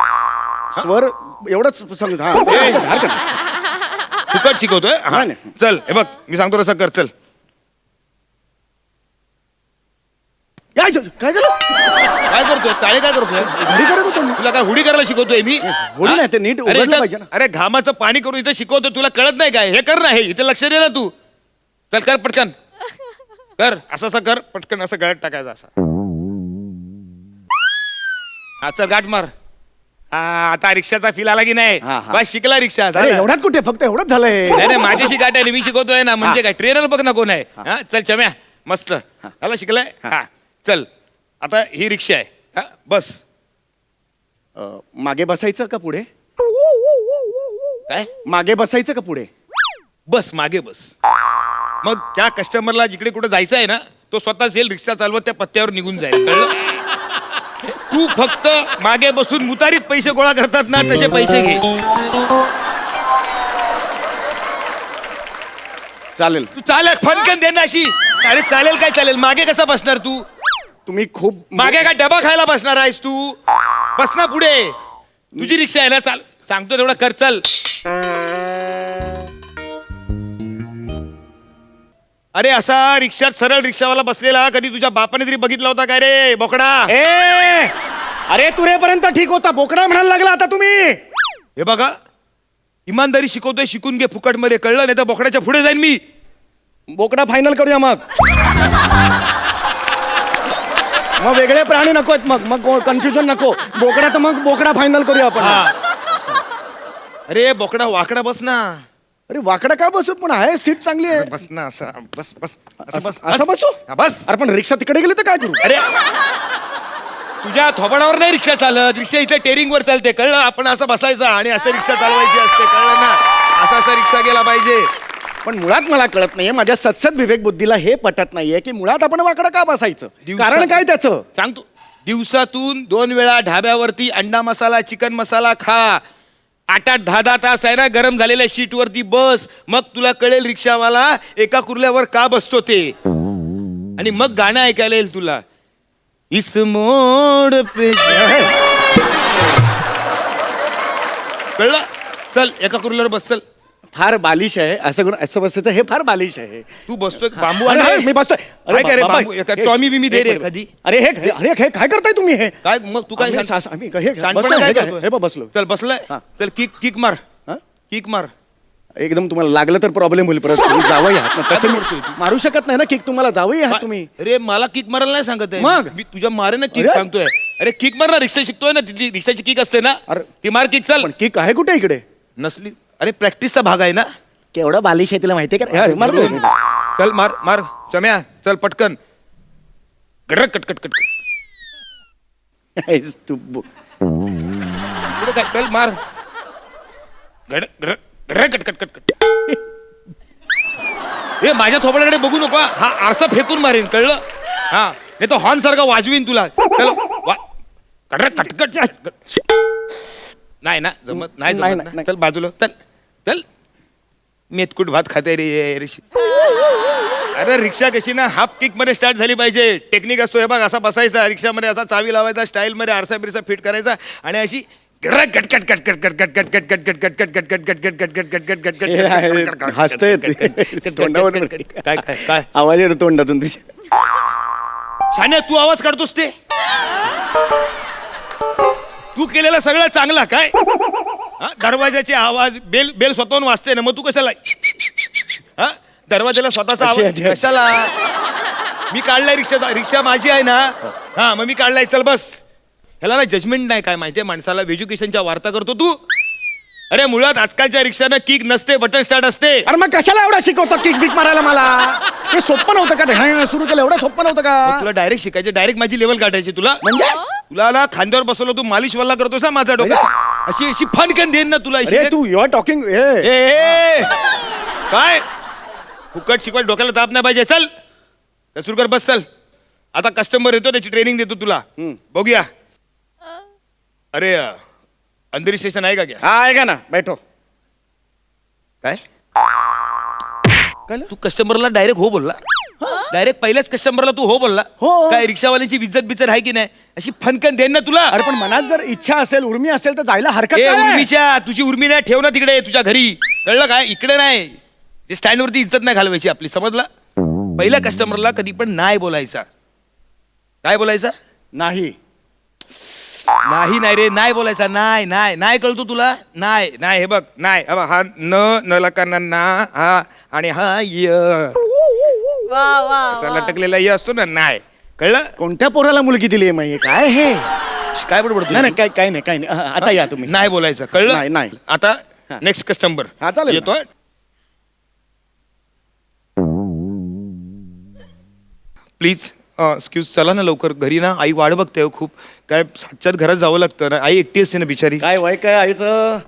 स्वर एवढंच समज. फुकट शिकवतोय. चल हे बघ, मी सांगतो तसं कर. चल. काय झालं? काय करतोय? चाळे काय करतोय? घरी करत होतो मी. तुला काय हुडी करायला शिकवतोय मी? होडी नाही, ते नीट अरे उघडलं पाहिजे ना. अरे घामाचं पाणी करून इथे शिकवतो, तुला कळत नाही काय? हे कर ना, हे इथे लक्ष दे ना तू. चल कर पटकन कर. असं कर पटकन, असं गळ्यात टाकायचं असं. हा चल गाठ मार. आता रिक्षाचा फील आला की नाही? बस शिकला रिक्षा. अरे एवढ्यात कुठे, फक्त एवढंच झालंय. नाही माझ्याशी गाठ आहे, मी शिकवतोय ना. म्हणजे काय ट्रेनर बघ ना कोण आहे. हा चल चम्या, मस्त आला शिकलाय. हा चल, आता ही रिक्षा आहे. बस. मागे बसायचं का पुढे? काय मागे बसायचं का पुढे? बस मागे बस. मग त्या कस्टमरला जिकडे कुठे जायचं आहे ना, तो स्वतःच येईल रिक्षा चालवत त्या पत्त्यावर निघून जाईल. कळलं? तू फक्त मागे बसून मुतारीत पैसे गोळा करतात ना, तसे पैसे घे. चालेल. तू चालेल फनकन दे ना अशी. अरे चालेल काय चालेल? मागे कसा बसणार तू? तुम्ही खूप मागे काय डबा खायला बसणार आहेस तू? बस ना पुढे. तुझी रिक्षा आहे ना. चाल, सांगतो तेवढं कर. चल. अरे असा रिक्षात सरळ रिक्षावाला बसलेला कधी तुझ्या बापाने तरी बघितला होता काय रे बोकडा? ए अरे तुरेपर्यंत ठीक होता, बोकडा म्हणायला लागला आता तुम्ही. हे बघा इमानदारी शिकवतोय, शिकून घे फुकट मध्ये, कळलं? नाही तर बोकड्याच्या पुढे जाईन मी. बोकडा फायनल करूया मग. मग वेगळे प्राणी नको आहेत, मग कन्फ्युजन नको. बोकडा तर मग बोकडा फायनल करूया आपण. हा. अरे बोकडा वाकडा बस ना. अरे वाकडा का बसू, पण आहे सीट चांगली आहे. बस ना असं, बस बस असं बस असं बसू. हा, बस. अरे पण रिक्षा तिकडे गेली तर काय करू? अरे तुझ्या थोबाडावर नाही रिक्षा चालत, रिक्षा इथे टेरिंग वर चालते, कळलं? आपण असं बसायचं आणि असं रिक्षा चालवायची असते, कळलं ना? असा रिक्षा गेला पाहिजे. पण मुळात मला कळत नाहीये, माझ्या सत्सद विवेक बुद्धीला हे पटत नाहीये की मुळात आपण वाकडा का बसायचं. कारण काय त्याचं सांगतो. दिवसातून 2 वेळा ढाब्यावरती अंडा मसाला चिकन मसाला खा, 8-8 10-10 तास आहे ना गरम झालेल्या शीट वरती बस, मग तुला कळेल रिक्षावाला एका कुर्ल्यावर का बसतो ते. आणि मग गाणं ऐकायला येईल तुला. इस मोड पे कळलं? चल एका कुर्ल्यावर बस. चल. फार बालिश आहे असं बसायचं, हे फार बालिश आहे. तू बसतोय बांबू अरे, आहे मी बसतोय. काय काय रे बाबा, बांबू एका टॉमी बिमी दे रे हे- एखादी. अरे हे काय करताय तुम्ही हे? काय मग तू काय आम्ही शान- आम्ही हे- शानपणा बसलोय, काय हे करतोय? हे बघ बसलो. चल बसलाय. हा. चल किक मार. हा? किक मार. एकदम तुम्हाला लागलं तर प्रॉब्लेम होईल परत. तुम्ही जावई आहात ना, तसं काय करतोय तू? मारू शकत नाही ना किक, तुम्हाला जावई आहात तुम्ही. अरे मला किक मारायला नाही सांगत आहे. मग? मी तुझ्या मारे ना किक अरे? सांगतोय. अरे किक मार ना, रिक्षा शिकतोय ना, तिथली रिक्षाची किक असते ना, अरे. ती मार किक. चल. पण किक आहे कुठे इकडे? नसली अरे प्रॅक्टिसचा भाग आहे ना. केवढा बालिश आहे तिला माहितीये का? अरे, मारतोय. चल मार मार चम्या, चल पटकन. गडरक कट कट कट कट. आहेस तू पुढे काय? चल मार. गड गड गडरक कट कट कट कट. ए माझ्या थोबड्याकडे बघू नको हा. हा आरसा फेकून मारेन, कळलं? हा नाही तर हॉर्न सारखा वाजवीन तुला. चल गडरक कट कट कट. नाही ना जमत, नाही नाही, जमत ना. नाही. चल बाजूला. चल चल. मेतकूट भात खाते रे अरे रिक्षा कशी ना हाफ किक मध्ये स्टार्ट झाली पाहिजे. टेक्निक असतो हे बघ, असा बसायचा रिक्षामध्ये, असा चावी लावायचा स्टाईल मध्ये, आरसा बिरसा फिट करायचा आणि अशी हसतंय तोंडावर. काय काय काय आवाज येतो तोंडातून तुझ्या. शान्या तू आवाज काढतोस ते? तू केलेला सगळं चांगला काय? हा? दरवाजाचे आवाज बेल बेल स्वतःहून वाजते ना, मग तू कशाला? हा दरवाजाला स्वतःचा कशी आवाज आहे? कशाला? मी काढलाय रिक्षा माझी आहे ना. हा मग मी काढलाय, चल बस. ह्याला ना जजमेंट नाही काय माहितीये माणसाला, एज्युकेशनच्या वार्ता करतो तू. अरे मुळात आजकालच्या रिक्षानं किक नसते, बटन स्टार्ट असते. अरे मग कशाला एवढा शिकवतो किक बिक मारायला मला? हे सोपं नव्हतं का? सुरू केलं एवढं सोपं नव्हतं का? तुला डायरेक्ट शिकायचे, डायरेक्ट माझी लेवल काढायची तुला. म्हणजे तुला ना खांद्यावर बसवलं, तू मालिश वल्ला करतोस ना माझा डोक्याचा. अशी अशी फनकन देईन ना तुला. अरे तू युआर टॉकिंग. ए काय फुकट शिकवाय, डोक्याला ताप नाही पाहिजे. चल सुरू कर, बस. चल आता कस्टमर येतो, त्याची ट्रेनिंग देतो तुला. बघूया. अरे अंधेरी स्टेशन आहे का क्या? हा ऐका ना, बैठो. काय तू कस्टमरला डायरेक्ट हो बोलला? डायरेक्ट पहिल्याच कस्टमरला तू हो बोलला? हो. काय रिक्षावाल्यांची इज्जत बिज्जत आहे की नाही? अशी फनकन देईन ना तुला. अरे पण मनात जर इच्छा असेल, उर्मी असेल तर जायला हरकत ए नाही. उर्मीच्या, तुझी उर्मी नाही, ठेव ना तिकडे तुझ्या घरी, कळलं काय? इकडे नाही. ते स्टँड वरती इज्जत नाही घालवायची आपली, समजला? पहिल्या कस्टमरला कधी पण नाही बोलायचा. काय बोलायचा? नाही. नाही नाही रे, नाही बोलायचा. नाही नाही नाही, कळतो तुला? नाही नाही. हे बघ, नाही. हा न लका ना हा आणि हा य असा लटकलेला य असतो ना, नाही. कळलं? कोणत्या पोराला मुलगी दिली मग हे? काय हे? काय बरोबर? नाही नाही, काय नाही, काय नाही. आता या तुम्ही. नाही बोलायचं, कळलं? नाही, नाही. आता हा. नेक्स्ट कस्टमर हा, चालेल ना. येतोय. प्लीज एक्सक्यूज, चला ना लवकर, घरी ना आई वाट बघते हो खूप. काय सातच्यात घरात जावं लागतं ना, आई एकटी असते ना बिचारी. काय वय काय आईचं?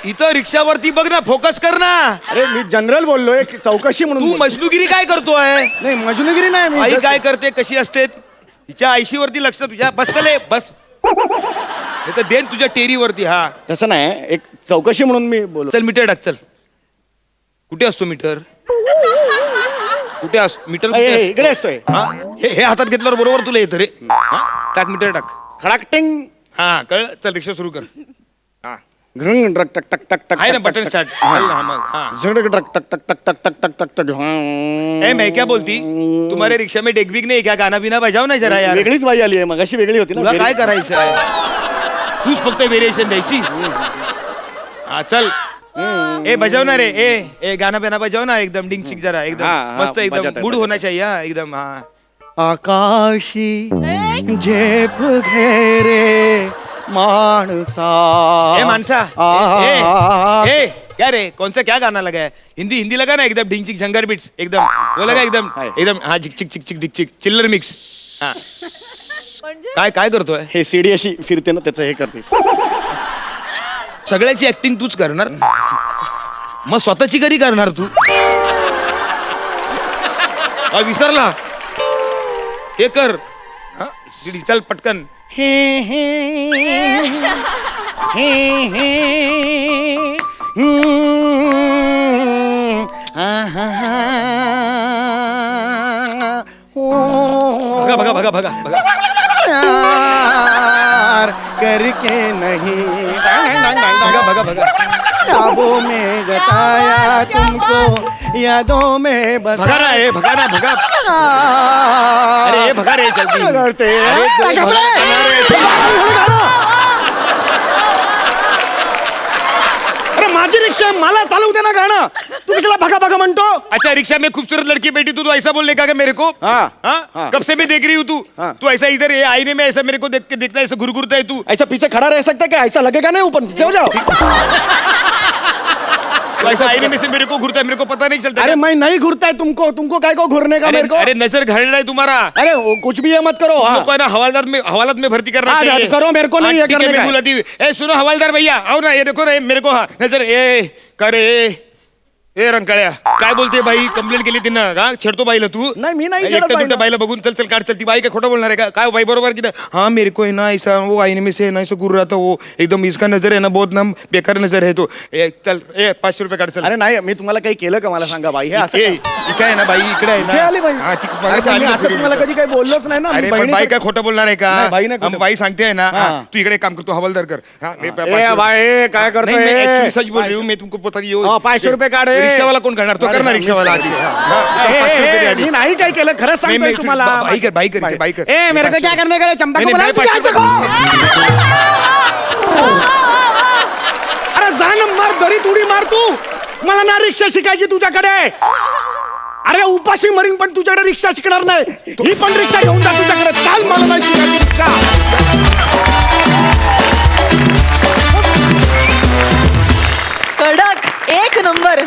इथं रिक्षावरती बघ ना, फोकस कर ना. अरे मी जनरल बोललोय, चौकशी म्हणून तू बोलतोय. मजनुगिरी काय करतोय? नाही मजुनगिरी नाही मी. आई just- काय करते, कशी असते? तिच्या आयशीवरती लक्ष तुझ्या. बस चले बस. नाही तर देन तुझ्या टेरीवरती. हा तसं नाही, एक चौकशी म्हणून मी बोललो. चल मीटर टाक. चल कुठे असतो मीटर? कुठे असतो मीटर? कुठे असतो? इकडे असतोय. हा हे हातात घेतल्यावर बरोबर तुला येतं रे. हा? टाक मीटर टाक. खडाकटिंग. हा कळ. चल रिक्षा सुरू कर. हा घृंग ड्रक टक टक टक टक आहे ना टक बटन टक स्टार्ट टक. हा. मग हाँ झुंडक ड्रक टक टक टक टक टक टक टक टक ए मैं क्या बोलती तुम्हारे रिक्शा में डेक बिग नहीं है क्या गाना बिना बजाव ना जरा यार वेगळीच बाई आली आहे मगाशी वेगळी होती तुला ना काय करायचं आहे तूच फक्त व्हेरिएशन द्यायची हा चल ए बजाव ना रे ए गाना बिना बजाव ना एकदम डिंग चिक जरा एकदम हाँ, मस्त बजाता एकदम है, मूड बजाता होना चाहिए हाँ एकदम हाँ आकाशी झेप घेरे माणसा ए मानसा आ. ए क्या रे कौन सा क्या गाना लगा है हिंदी हिंदी लगा ना एकदम ढिंग चिक झंगर बीट्स एकदम वो लगा एकदम है. एकदम हाँ झिक चिक चिक चिक डिक चिक चिल्लर मिक्स हाँ काय काय करतोय हे सीडी अशी फिरते ना त्याचं हे करतेस सगळ्याची ऍक्टिंग तूच करणार मग स्वतःची कधी करणार तू विसरला हे कर हा, चल पटकन हे हे हे हे भगा भगा भगा भगा भगा प्यार करके नहीं भगा भगा भगा ख्वाबों में जताया तुमको यादों में भगा ना ए भगा ना भगा अरे भगा रे जल्दी करते अरे, दो भगा ना रे. अरे माझी रिक्षा आहे, मला चालवू दे ना गाणं तू कशाला भगा भगा म्हणतो अच्छा रिक्शा में खूबसूरत लड़की बैठी तू ऐसा बोलने का मेरे को हाँ, हाँ? हाँ. कब से मैं देख रही हूँ तू हाँ. तू ऐसा इधर ये आईने में ऐसा मेरे को देख के देखता है ऐसा घुरघुरता है तू ऐसा पीछे खड़ा रह सकता है क्या ऐसा लगेगा नहीं ऊपर जाओ जाओ तू ऐसा आईने में से मेरे को घूरता है मेरे को पता नहीं चलता अरे क्या? मैं नहीं घूरता है तुमको तुमको काय को घूरने का अरे मेरे को अरे नजर घड़ रहा है तुम्हारा अरे वो कुछ भी ये मत करो हाँ. तुमको है ना हवालत में भर्ती करना हाँ, चाहिए करो, मेरे को नहीं हाँ, ये ठीक है, करने मैं का है. बुलाती हूँ। ए सुनो हवालदार भैया आओ ना ये देखो ना ये मेरे को हाँ नजर ए करे ए रंकाळ्या काय बोलते बाई कंप्लेंट केली तिनं का छेडतो बाईला तू नाही, मी नाही छेडत एकटं बाईला. दुकटं बाईला बघून चल चल काढ चल ती बाई काय खोटं बोलणार आहे का काय बाई बरोबर की नाही? हाँ मेरे को है ना ऐसा वो आईने में से है ना ऐसा घूर रहा था वो एकदम इसका नजर है ना बहुत ना बेकार नजर है तो ए चल ए 500 रुपये काढ चल अरे नाही मी तुम्हाला काही केलं का मला सांगा बाई हे असं ए, काय? इकडे आहे ना बाई इकडे आहे इथे आली बाई ना हा, ती अरे मगाशी पण मी आली असं होती तुम्हाला तिकडे. कधी काही बोललोच नाही ना मी अरे पण बहिणीचं- बाई काय खोटं बोलणार आहे का नाही, बाई नाही खोटं. बाई सांगते ना हाँ. हाँ, तू इकडे काम करतो हवालदार कर हाँ, मैं ए 500 बाई काय करतोय नहीं मैं एक्चुअली सच बोल रही हूँ मैं तुमको पता नहीं हाँ, 500 रुपये काढ रे. रिक्षा वाला कोण करणार तो अरे, करणार हाँ, रिक्षा वाला आधी ए, हाँ, ए, 500 रुपये दे ए, आधी. मी नाही काय केलं खरंच सांगतोय मैं- तुम्हाला बाई कर, बाई कर, बाई कर. ए मेरे को क्या करने का रे? चंपा को नहीं, बुला नहीं, तू मैं यायचं 500 का? अरे जा ना मार दरी तुडी मार तू मला ना रिक्षा शिकायची तुझ्याकडे अरे उपाशी मरीन पण तुझ्याकडे रिक्षा शिकणार नाही ही पण रिक्षा घेऊन जा तुझ्याकडे चाल मला नाही शिकायची रिक्षा कडक एक नंबर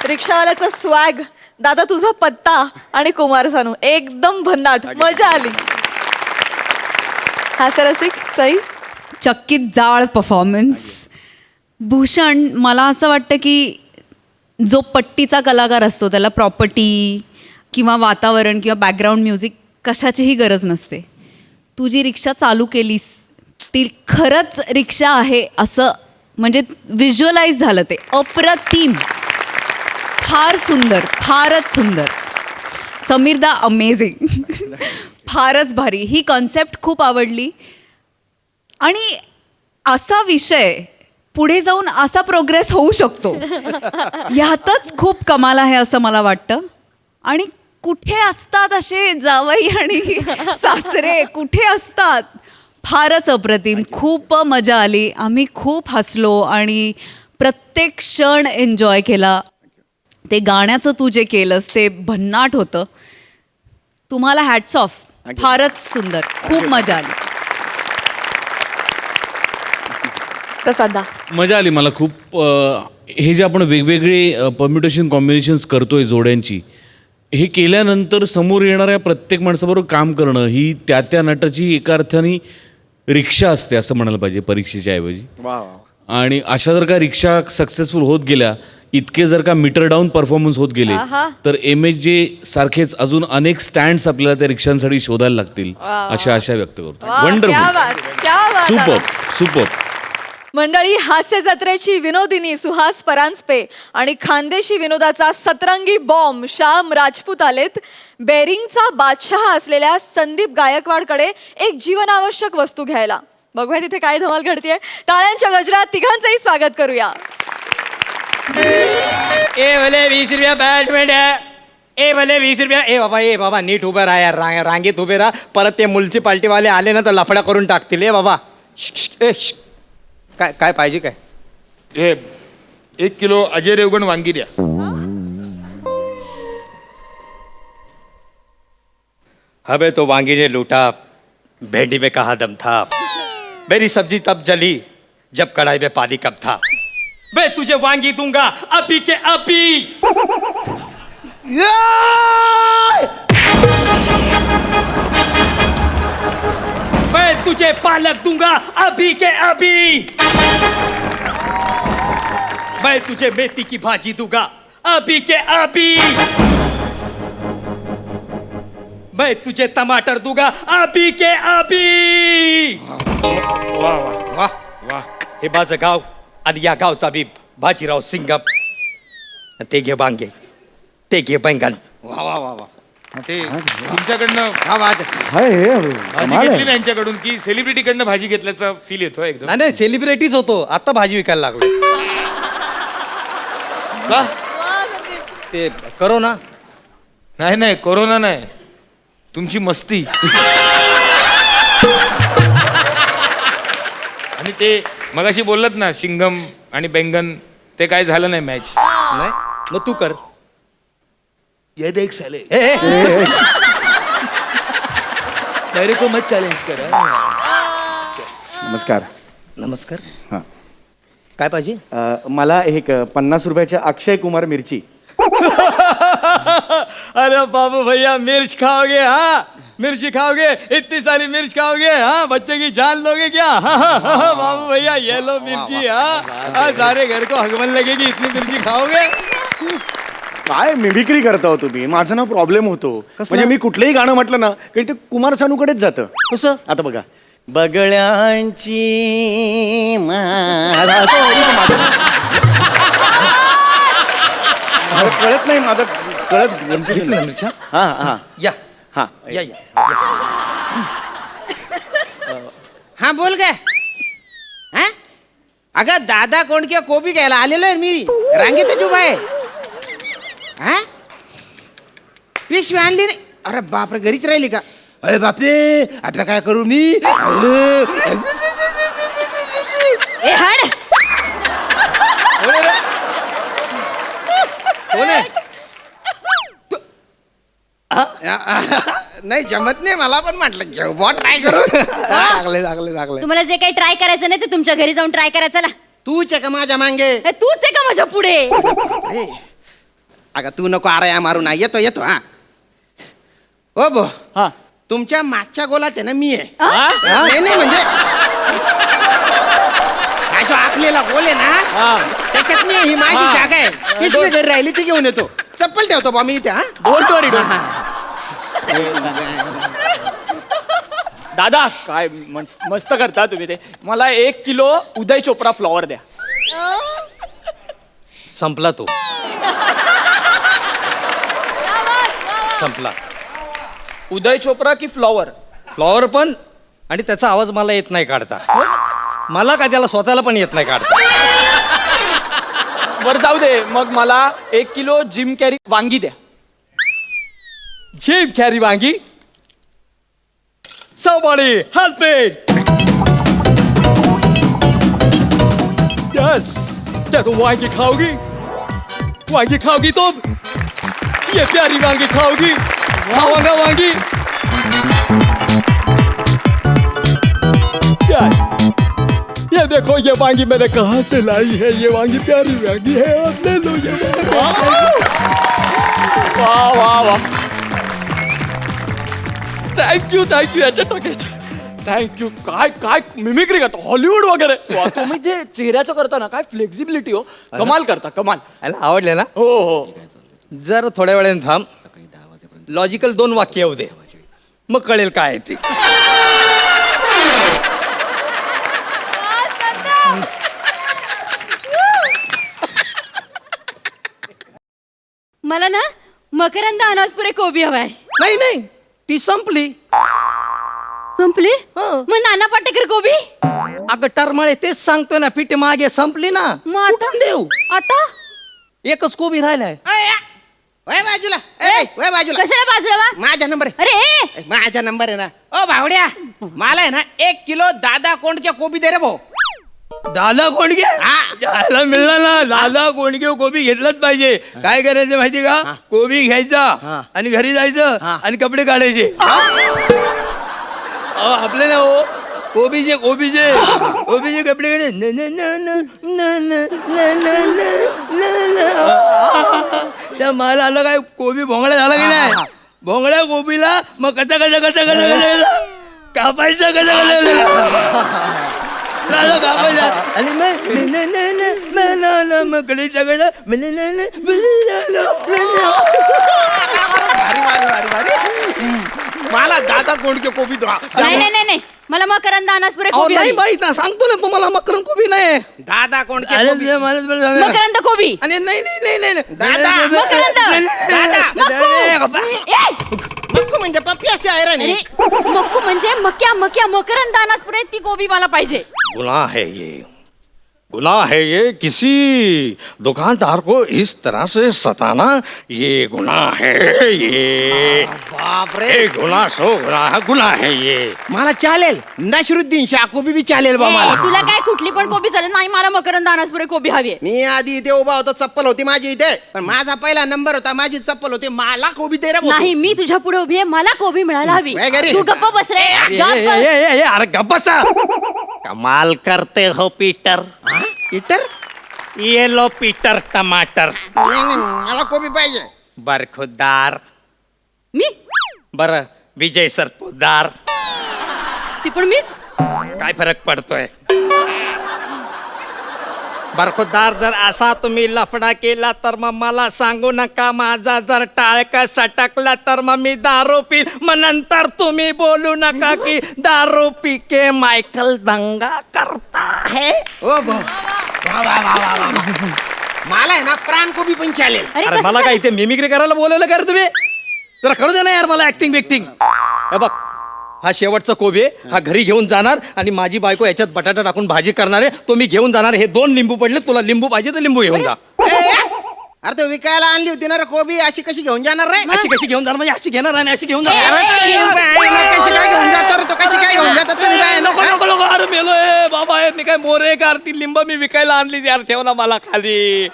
रिक्षावाल्याचा स्वॅग दादा तुझा पत्ता आणि कुमार सानू एकदम भन्नाट मजा आली हास्यरसिक सई चक्कीत जाळ परफॉर्मन्स भूषण मला असं वाटतं की जो पट्टीचा कलाकार असतो त्याला प्रॉपर्टी किंवा वातावरण किंवा बॅकग्राऊंड म्युझिक कशाचीही गरज नसते तू जी रिक्षा चालू केलीस ती खरंच रिक्षा आहे असं म्हणजे व्हिज्युअलाइज झालं ते अप्रतिम फार सुंदर फारच सुंदर समीरदा अमेझिंग फारच भारी ही कॉन्सेप्ट खूप आवडली आणि असा विषय पुढे जाऊन असा प्रोग्रेस होऊ शकतो ह्यातच खूप कमाल आहे असं मला वाटतं आणि कुठे असतात असे जावई आणि सासरे कुठे असतात फारच अप्रतिम खूप मजा आली आम्ही खूप हसलो आणि प्रत्येक क्षण एन्जॉय केला ते गाण्याचं तू जे केलंस ते भन्नाट होतं तुम्हाला हॅट्स ऑफ फारच सुंदर खूप मजा आली प्रसादा मजा आली मला खूप हे जे आपण वेगवेगळे परम्युटेशन कॉम्बिनेशन्स करतोय जोड्यांची हे केल्यानंतर समोर येणाऱ्या प्रत्येक माणसाबरोबर काम करणं ही त्या त्या नटाची एका अर्थाने रिक्षा असते असं म्हणायला पाहिजे परीक्षेच्या ऐवजी वा वा आणि अशा जर का रिक्षा सक्सेसफुल होत गेल्या इतके जर का मीटर डाऊन परफॉर्मन्स होत गेले तर MSJ सारखेच अजून अनेक स्टँड्स आपल्याला त्या रिक्षांसाठी शोधायला लागतील अशा आशा व्यक्त करतो क्या वंडरफुल बात क्या बात सुपर दादा. सुपर मंडळी हास्य जत्रेची विनोदिनी सुहास परांजपे आणि खानदेशी विनोदाचा सतरंगी बॉम्ब श्याम राजपूत आलेत बेरिंगचा बादशहा असलेल्या संदीप गायकवाडकडे एक जीवनावश्यक वस्तू घ्यायला बघूया तिथे काय धमाल घडतीये. टाळ्यांच्या गजरात तिघांचंही स्वागत करूया. ए भले 20 रुपया बॅटमेंट ए भले 20 रुपया. ए बाबा नीट उभं राहा यार, रांगेत उभे राहा. परत ते म्युन्सिपाल्टीवाले आले ना तर लफडा करून टाकतील. ए बाबा काय काय पाहिजे काय? हे 1 किलो अजय देवगण वांगी द्या. हमें तो वांगी ने लूटा, भेंडी में कहा दम था. मेरी सब्जी तब जली जब कढ़ाई में पानी कम था. मैं तुझे वांगी दूंगा अभी के अभी. मैं तुझे पालक दूंगा अभी के अभी. मैं तुझे मेथी की भाजी दूंगा अभी के अभी. मैं तुझे टमाटर दूंगा अभी के अभी. वा वा वाह, वा. हे माझं गाव आणि या गावचा बी बाजीराव सिंगम. ते घे वांगे, ते घे बैंगन. वा वा वा वा. ते तुमच्याकडनं भाजी कमाल घेतली आहे. ना यांच्याकडून की सेलिब्रिटीकडनं भाजी घेतल्याचा फील येतो एकदम. नाही नाही सेलिब्रिटीच होतो, आता भाजी विकायला लागलो. का ते करो ना. नाही नाही कोरोना नाही, तुमची मस्ती. आणि ते मगाशी बोललात ना सिंगम आणि बेंगन, ते काय झालं नाही मॅच. नाही मग तू कर. ये देख साले, ए, ए, मेरे को मत चॅलेंज करा. नमस्कार. नमस्कार. हां. काय पाहिजे? मला एक 50 रुपयाच्या अक्षय कुमार मिरची. अरे बाबू भैया मिर्च खाओगे? हाँ मिर्ची खाओगे? इतनी सारी मिर्च खाओगे? हाँ बच्चे की जान लोगे क्या? बाबू भैया ये लो मिर्ची. हाँ सारे घर को हगमन लगेगी, इतनी मिर्ची खाओगे? काय मिमिक्री करता हो तुम्ही? माझा ना प्रॉब्लेम होतो. म्हणजे मी कुठलंही गाणं म्हटलं ना की ते कुमार सानूकडेच जातं. कसं? आता बघा, बगळ्यांची माळा, असं होतं माझं. मला कळत नाही, माझं कळत मिरच्या? हा हा या हा. या या. हा बोल काय? हा अगं दादा कोंडके कोबी घ्यायला आलेलो आहे मी, रांगेतच उभा आहे. हा पिशवी आणली नाही? अरे बापरे, घरीच राहिली का? अरे बापरे, आता काय करू मी? ए हाड, कोण आहे? नाही जमत नाही मला, पण म्हटलं घेऊ बॉ ट्राय करू. लागले. तुम्हाला जे काही ट्राय करायचं नाही ते तुमच्या घरी जाऊन ट्राय करा. चला. तूच आहे का माझ्या मांगे? ए, तूच आहे का माझ्या पुढे? ए, अगं तू नको आराया मारू ना. येतो येतो. हा हो बो, हा तुमच्या मागच्या गोलात आहे ना मी आहे. नाही नाही म्हणजे हा जो आखलेला गोल आहे ना त्याच्यात मी, ही माझी जागा आहे. पिशवी घरी राहिली ती घेऊन येतो. चप्पल ठेवतो बा मी इथे. हा डोंट वरी. दादा काय मस्त करता तुम्ही ते. मला 1 किलो उदय चोप्रा फ्लॉवर द्या. संपला तो. संपला. उदय चोप्रा की फ्लॉवर? फ्लॉवर पण, आणि त्याचा आवाज मला येत नाही काढता. मला काय त्याला स्वतःला पण येत नाही काढता. वर जाऊ दे, मग मला 1 किलो जिम कॅरी वांगी द्या. जिम कॅरी वांगी? Somebody help me! Yes! क्या तुम वांगी खाओगी? वांगी खाओगी तुम? ये प्यारी वांगी खाओगी? खाऊंगा वांगी? Yes! ये देखो, ये वांगी मैंने कहाँ से लाई है. ये वांगी प्यारी वांगी है, आप ले लो ये वांगी. वाह वाह वाह, थँक्यू याच्या टाकायचं. थँक्यू. काय काय मिमिक्री करता, हॉलिवूड वगैरे. वा, तुम्ही जे चेहऱ्याचं करता ना, काय फ्लेक्झिबिलिटी हो, कमाल करता, कमाल. आवडले ना? हो हो. जर थोड्या वेळाने थांब, लॉजिकल 2 वाक्य येऊ दे, मग कळेल काय आहे ते. मला ना मकरंद अनासपुरे कोबी हवाय. नाही नाही, ती संपली. संपली हो. मग नाना पाटेकर कोबी अगं टरमळे तेच सांगतोय ना पीठ मागे संपली ना मग आता कुठून देऊ आता एकच कोबी राहिलाय वय बाजूला वय बाजूला कशाला बाजूला माझा नंबर आहे. अरे माझा नंबर आहे ना ओ भावड्या मला आहे ना 1 किलो दादा कोंडके कोबी दे रे भाऊ दादा कोंडके जायला मिळला ना दादा कोंडके कोबी घेतलंच पाहिजे काय करायचं माहिती का कोबी घ्यायचा आणि घरी जायचं आणि कपडे काढायचे आपले ना हो कोबीचे कपडे काढे त्या मला आलं काय कोबी भोंगळा झाला की नाही भोंगळ्या कोबीला मग कचा कापायचं कापायचं आणि मग कडे टाकायचं मला दादा कोंडके कोबी द्या नाही मला मकरंद अनासपुरे कोबी नाही हवी. माहित ना सांगतो ना तुम्हाला मकरन कोबी नाही दादा कोंडके अरे कोबी. मकरंद कोबी आणि नाही दादा, मकरंद. मक्कू म्हणजे पप्पी असते ऐराणी अरे मक्कू म्हणजे मक्या मकरंद अनासपुरे ती कोबी मला पाहिजे. गुनाह है ये किसी दुकानदार को इस तरह से सताना ये गुनाह है ये बापरे गुनाह है ये मला चालेल नशरुद्दीन शाह कोबी बी चालेल बा ए, मला तुला काय कुठली पण कोबी चालेल नाही मला मकरंद अनासपुरे कोबी हवी. मी आधी इथे उभा होतो चप्पल होती माझी इथे पण माझा पहिला नंबर होता माझी चप्पल होती मला कोबी दे रे भाऊ. नाही मी तुझ्या पुढे उभी आहे मला कोबी मिळायला हवी. वय घरी. तू गप्प बस रे गप्प बस. अरे गप्प बसा. कमाल करते हो पीटर इटर ये लो पीटर टमाटर नाही, मला कोबी पाहिजे बरखुदार मी बर विजय सरपोदार ती पण मीच. काय फरक पडतोय बरखुदार जर असा तुम्ही लफडा केला तर मग मला सांगू नका माझा जर टाळका सटकला तर मग मी दारू पी मग नंतर तुम्ही बोलू नका की दारू पी के मायकल दंगा करता है ओ भाऊ मला आहे ना प्राण कोबी पण चालेल अरे अरे कसं मला काय? काय इथे मिमिक्री करायला बोलवलं का रे तुम्ही जरा कळू दे ना यार मला ऍक्टिंग बिक्टिंग हे बघ हा शेवटचा कोबी आहे हा घरी घेऊन जाणार आणि माझी बायको याच्यात बटाटा टाकून भाजी करणार आहे तो मी घेऊन जाणार हे 2 लिंबू पडले तुला लिंबू पाहिजे तर लिंबू घेऊन जा अरे तो विकायला आणली होती ना रे कोबी अशी कशी घेऊन जाणार रे अशी कशी घेऊन जाणार म्हणजे अशी घेणार आणि अशी घेऊन अरे, कशी काय घेऊन जातो रे तो कशी काय घेऊन जातो तुम्ही काय नको नको नको अरे मेलो ए बाबा आहेत मी काय मोरे का ती लिंब मी विकायला आणली यार ठेव ना मला खाली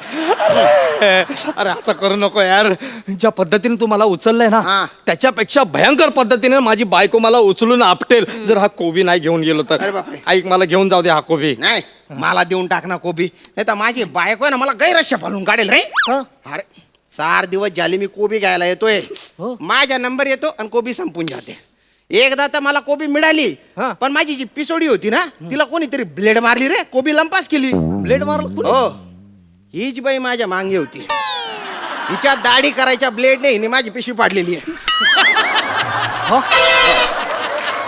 अरे असं करू नको यार ज्या पद्धतीने तू मला उचललंय ना त्याच्यापेक्षा भयंकर पद्धतीने माझी बायको मला उचलून आपटेल जर हा कोबी नाही घेऊन गेलो तर अरे बापरे. ऐक मला घेऊन जाऊ दे हा कोबी नाही मला देऊन टाक ना कोबी नाही तर माझी बायको आहे ना मला गैरश्य फालून काढेल रे अरे 4 दिवस झाले मी कोबी घ्यायला येतोय माझा नंबर येतो आणि कोबी संपून जाते एकदा तर मला कोबी मिळाली पण माझी जी पिसोडी होती ना तिला कोणीतरी ब्लेड मारली रे कोबी लंपास केली ब्लेड मारला हो हीच बाई माझ्या मांगी होती हिच्या दाढी करायच्या ब्लेड नाही हिने माझी पिशवी पाडलेली आहे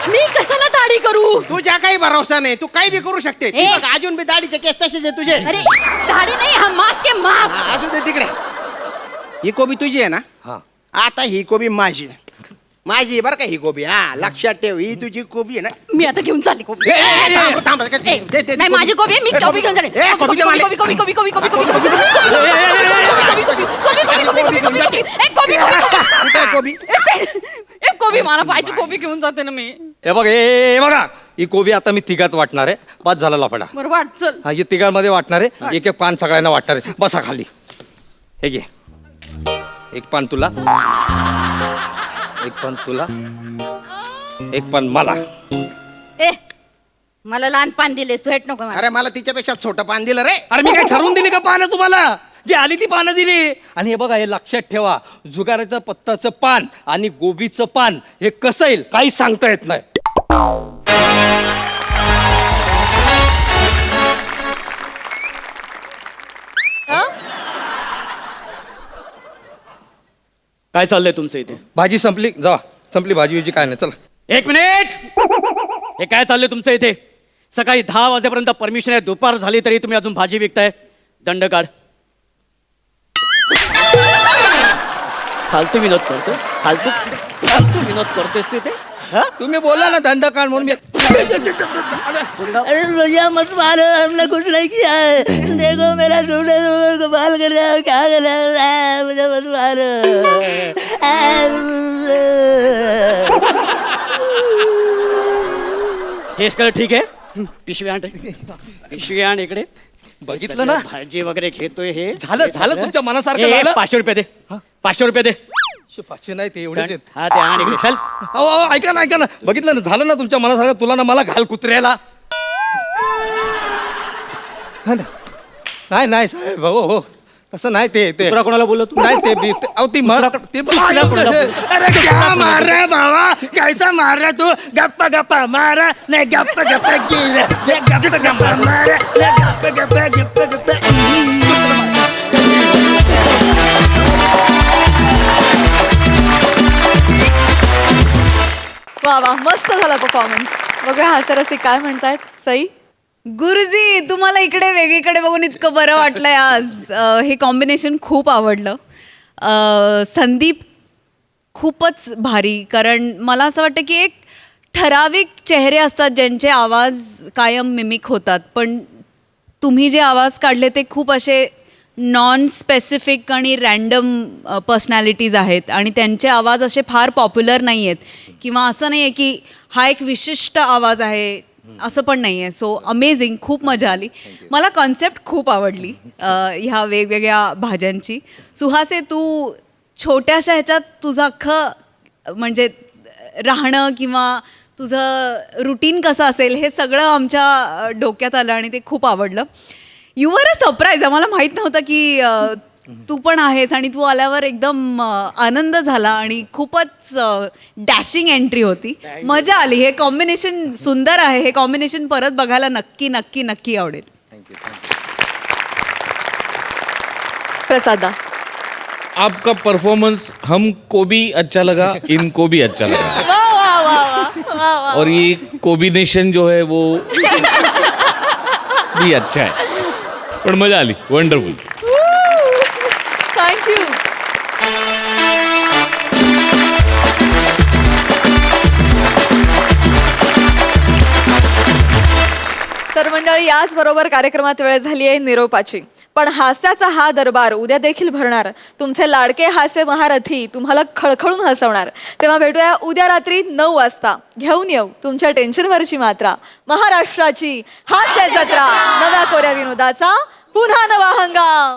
मी कशाला दाढी करू. तुझ्या काही भरोसा नाही तू काही बी करू शकते ती ए. बघ, अजून बी दाढीचे केस तसेच आहे तुझे अरे दाढी नाही हा मास्क आहे मास्क. हा, असू दे तिकडे ही कोबी तुझी आहे ना आता ही कोबी माझी आहे. माझी आहे बरं का ही कोबी हा लक्षात ठेव ही तुझी कोबी आहे ना मी आता घेऊन चालली कोबी. ए, ए, थांब, थांब, थांब. ए, दे, दे, नाही कोबी. माझी कोबी आहे, मी ए, कोबी घेऊन जाणे. ए, कोबी दे मला. कोबी कोबी कोबी कोबी कोबी कोबी कोबी कुठे आहे कोबी एक कोबी मला पाहिजे कोबी घेऊन जाते ना मी. हे बघ हे बघा ही कोबी आता मी तिघात वाटणार आहे पाच झाला लफडा बरं वाट चल. हा हे तिघांमध्ये वाटणार आहे एक एक पान सगळ्यांना वाटणार आहे बसा खाली हे घे एक पान तुला एक पान तुला एक पान मला ए मला लहान पान दिले स्वेट नको मला. अरे मला तिच्यापेक्षा छोटं पान दिलं रे अरे मी काय ठरवून दिली का पानं तुम्हाला जी आली ती पानं दिली आणि हे बघा हे लक्षात ठेवा जुगाराचं पत्ताचं पान आणि गोबीचं पान हे कसं येईल काही सांगता येत नाही काय चाललंय तुमचं इथे? भाजी संपली जा संपली भाजी विजी काय नाही चला 1 मिनिट. हे काय चाललंय तुमचं इथे? सकाळी 10 वाजेपर्यंत परमिशन आहे दुपार झाली तरी तुम्ही अजून भाजी विकताय. दंड काढ. फालतू विनोद करतो फालतू विनोद करतोस तिथे तुम्ही बोला ना दंडकांड म्हणून मी अरे भैया मत मारो, हमने कुछ नहीं किया है। देखो मेरा टूटे हुए को बाल कर रहा है, क्या कर रहा है, मुझे मत मारो। हेच कळ ठीक आहे. पिशवी आण रे. पिशवी आण इकडे. बघितलं ना? भाजी वगैरे घेतोय हे झालं तुमच्या मनासारखं ए, झालं. 500 रुपये दे. 500 रुपये दे. 500 नाही ते एवढेच आहेत. हा ते आण इकडे चल. अहो ऐका ना बघितलं ना, झालं ना तुमच्या मनासारखं. तुला ना मला घाल कुत्र्याला. नाही साहेब, हो तसं नाही ते तुला कोणाला बोललो तू? नाही ते अहो ती अरे क्या मार रहा है बाबा, कैसा मार रहा है तू? गप्पा गप्पा मारा नाही, गप्पा गप्पा गिरा, गप्पा गप्पा मारा नाही, गप्पा गप्पा गप्पा गप्पा. वा मस्त झाला परफॉर्मन्स. बघूया हास्यरसिक काय म्हणतायत. सई, गुरुजी तुम्हाला इकडे वेगळीकडे बघून इतकं बरं वाटलंय आज. हे कॉम्बिनेशन खूप आवडलं. संदीप खूपच भारी, कारण मला असं वाटतं की एक ठराविक चेहरे असतात ज्यांचे आवाज कायम मिमिक होतात, पण तुम्ही जे आवाज काढले ते खूप असे नॉन स्पेसिफिक आणि रँडम पर्सनॅलिटीज आहेत, आणि त्यांचे आवाज असे फार पॉप्युलर नाही आहेत, किंवा असं नाही आहे की हा एक विशिष्ट आवाज आहे असं पण नाही आहे. सो अमेझिंग, खूप मजा आली. मला कॉन्सेप्ट खूप आवडली ह्या वेगवेगळ्या भाज्यांची. सुहासे, तू छोट्याशा ह्याच्यात तुझं अख्खं म्हणजे राहणं किंवा तुझं रुटीन कसं असेल हे सगळं आमच्या डोक्यात आलं आणि ते खूप आवडलं. You were a surprise. आम्हाला माहीत नव्हतं की तू पण आहेस, आणि तू आल्यावर एकदम आनंद झाला आणि खूपच डॅशिंग एंट्री होती. मजा आली. हे कॉम्बिनेशन सुंदर आहे. हे कॉम्बिनेशन परत बघायला नक्की नक्की नक्की आवडेल. प्रसादा, आपका परफॉर्मेंस हमको भी अच्छा लगा, इनको भी अच्छा लगा, वा वा वा वा वा वा. और ये कॉम्बिनेशन जो है वो भी अच्छा है. पण मजा आली. वंडरफुल. थँक्यू. तर मंडळी, याचबरोबर कार्यक्रमात वेळ झाली आहे निरोपाची. पण हास्याचा हा दरबार उद्या देखील भरणार. तुमचे लाडके हास्य महारथी तुम्हाला खळखळून हसवणार. तेव्हा भेटूया उद्या रात्री 9 वाजता. घेऊन येऊ तुमच्या टेन्शनवरची मात्रा. महाराष्ट्राची हास्य जत्रा, नव्या कोऱ्या विनोदाचा पुन्हा नवा हंगाम.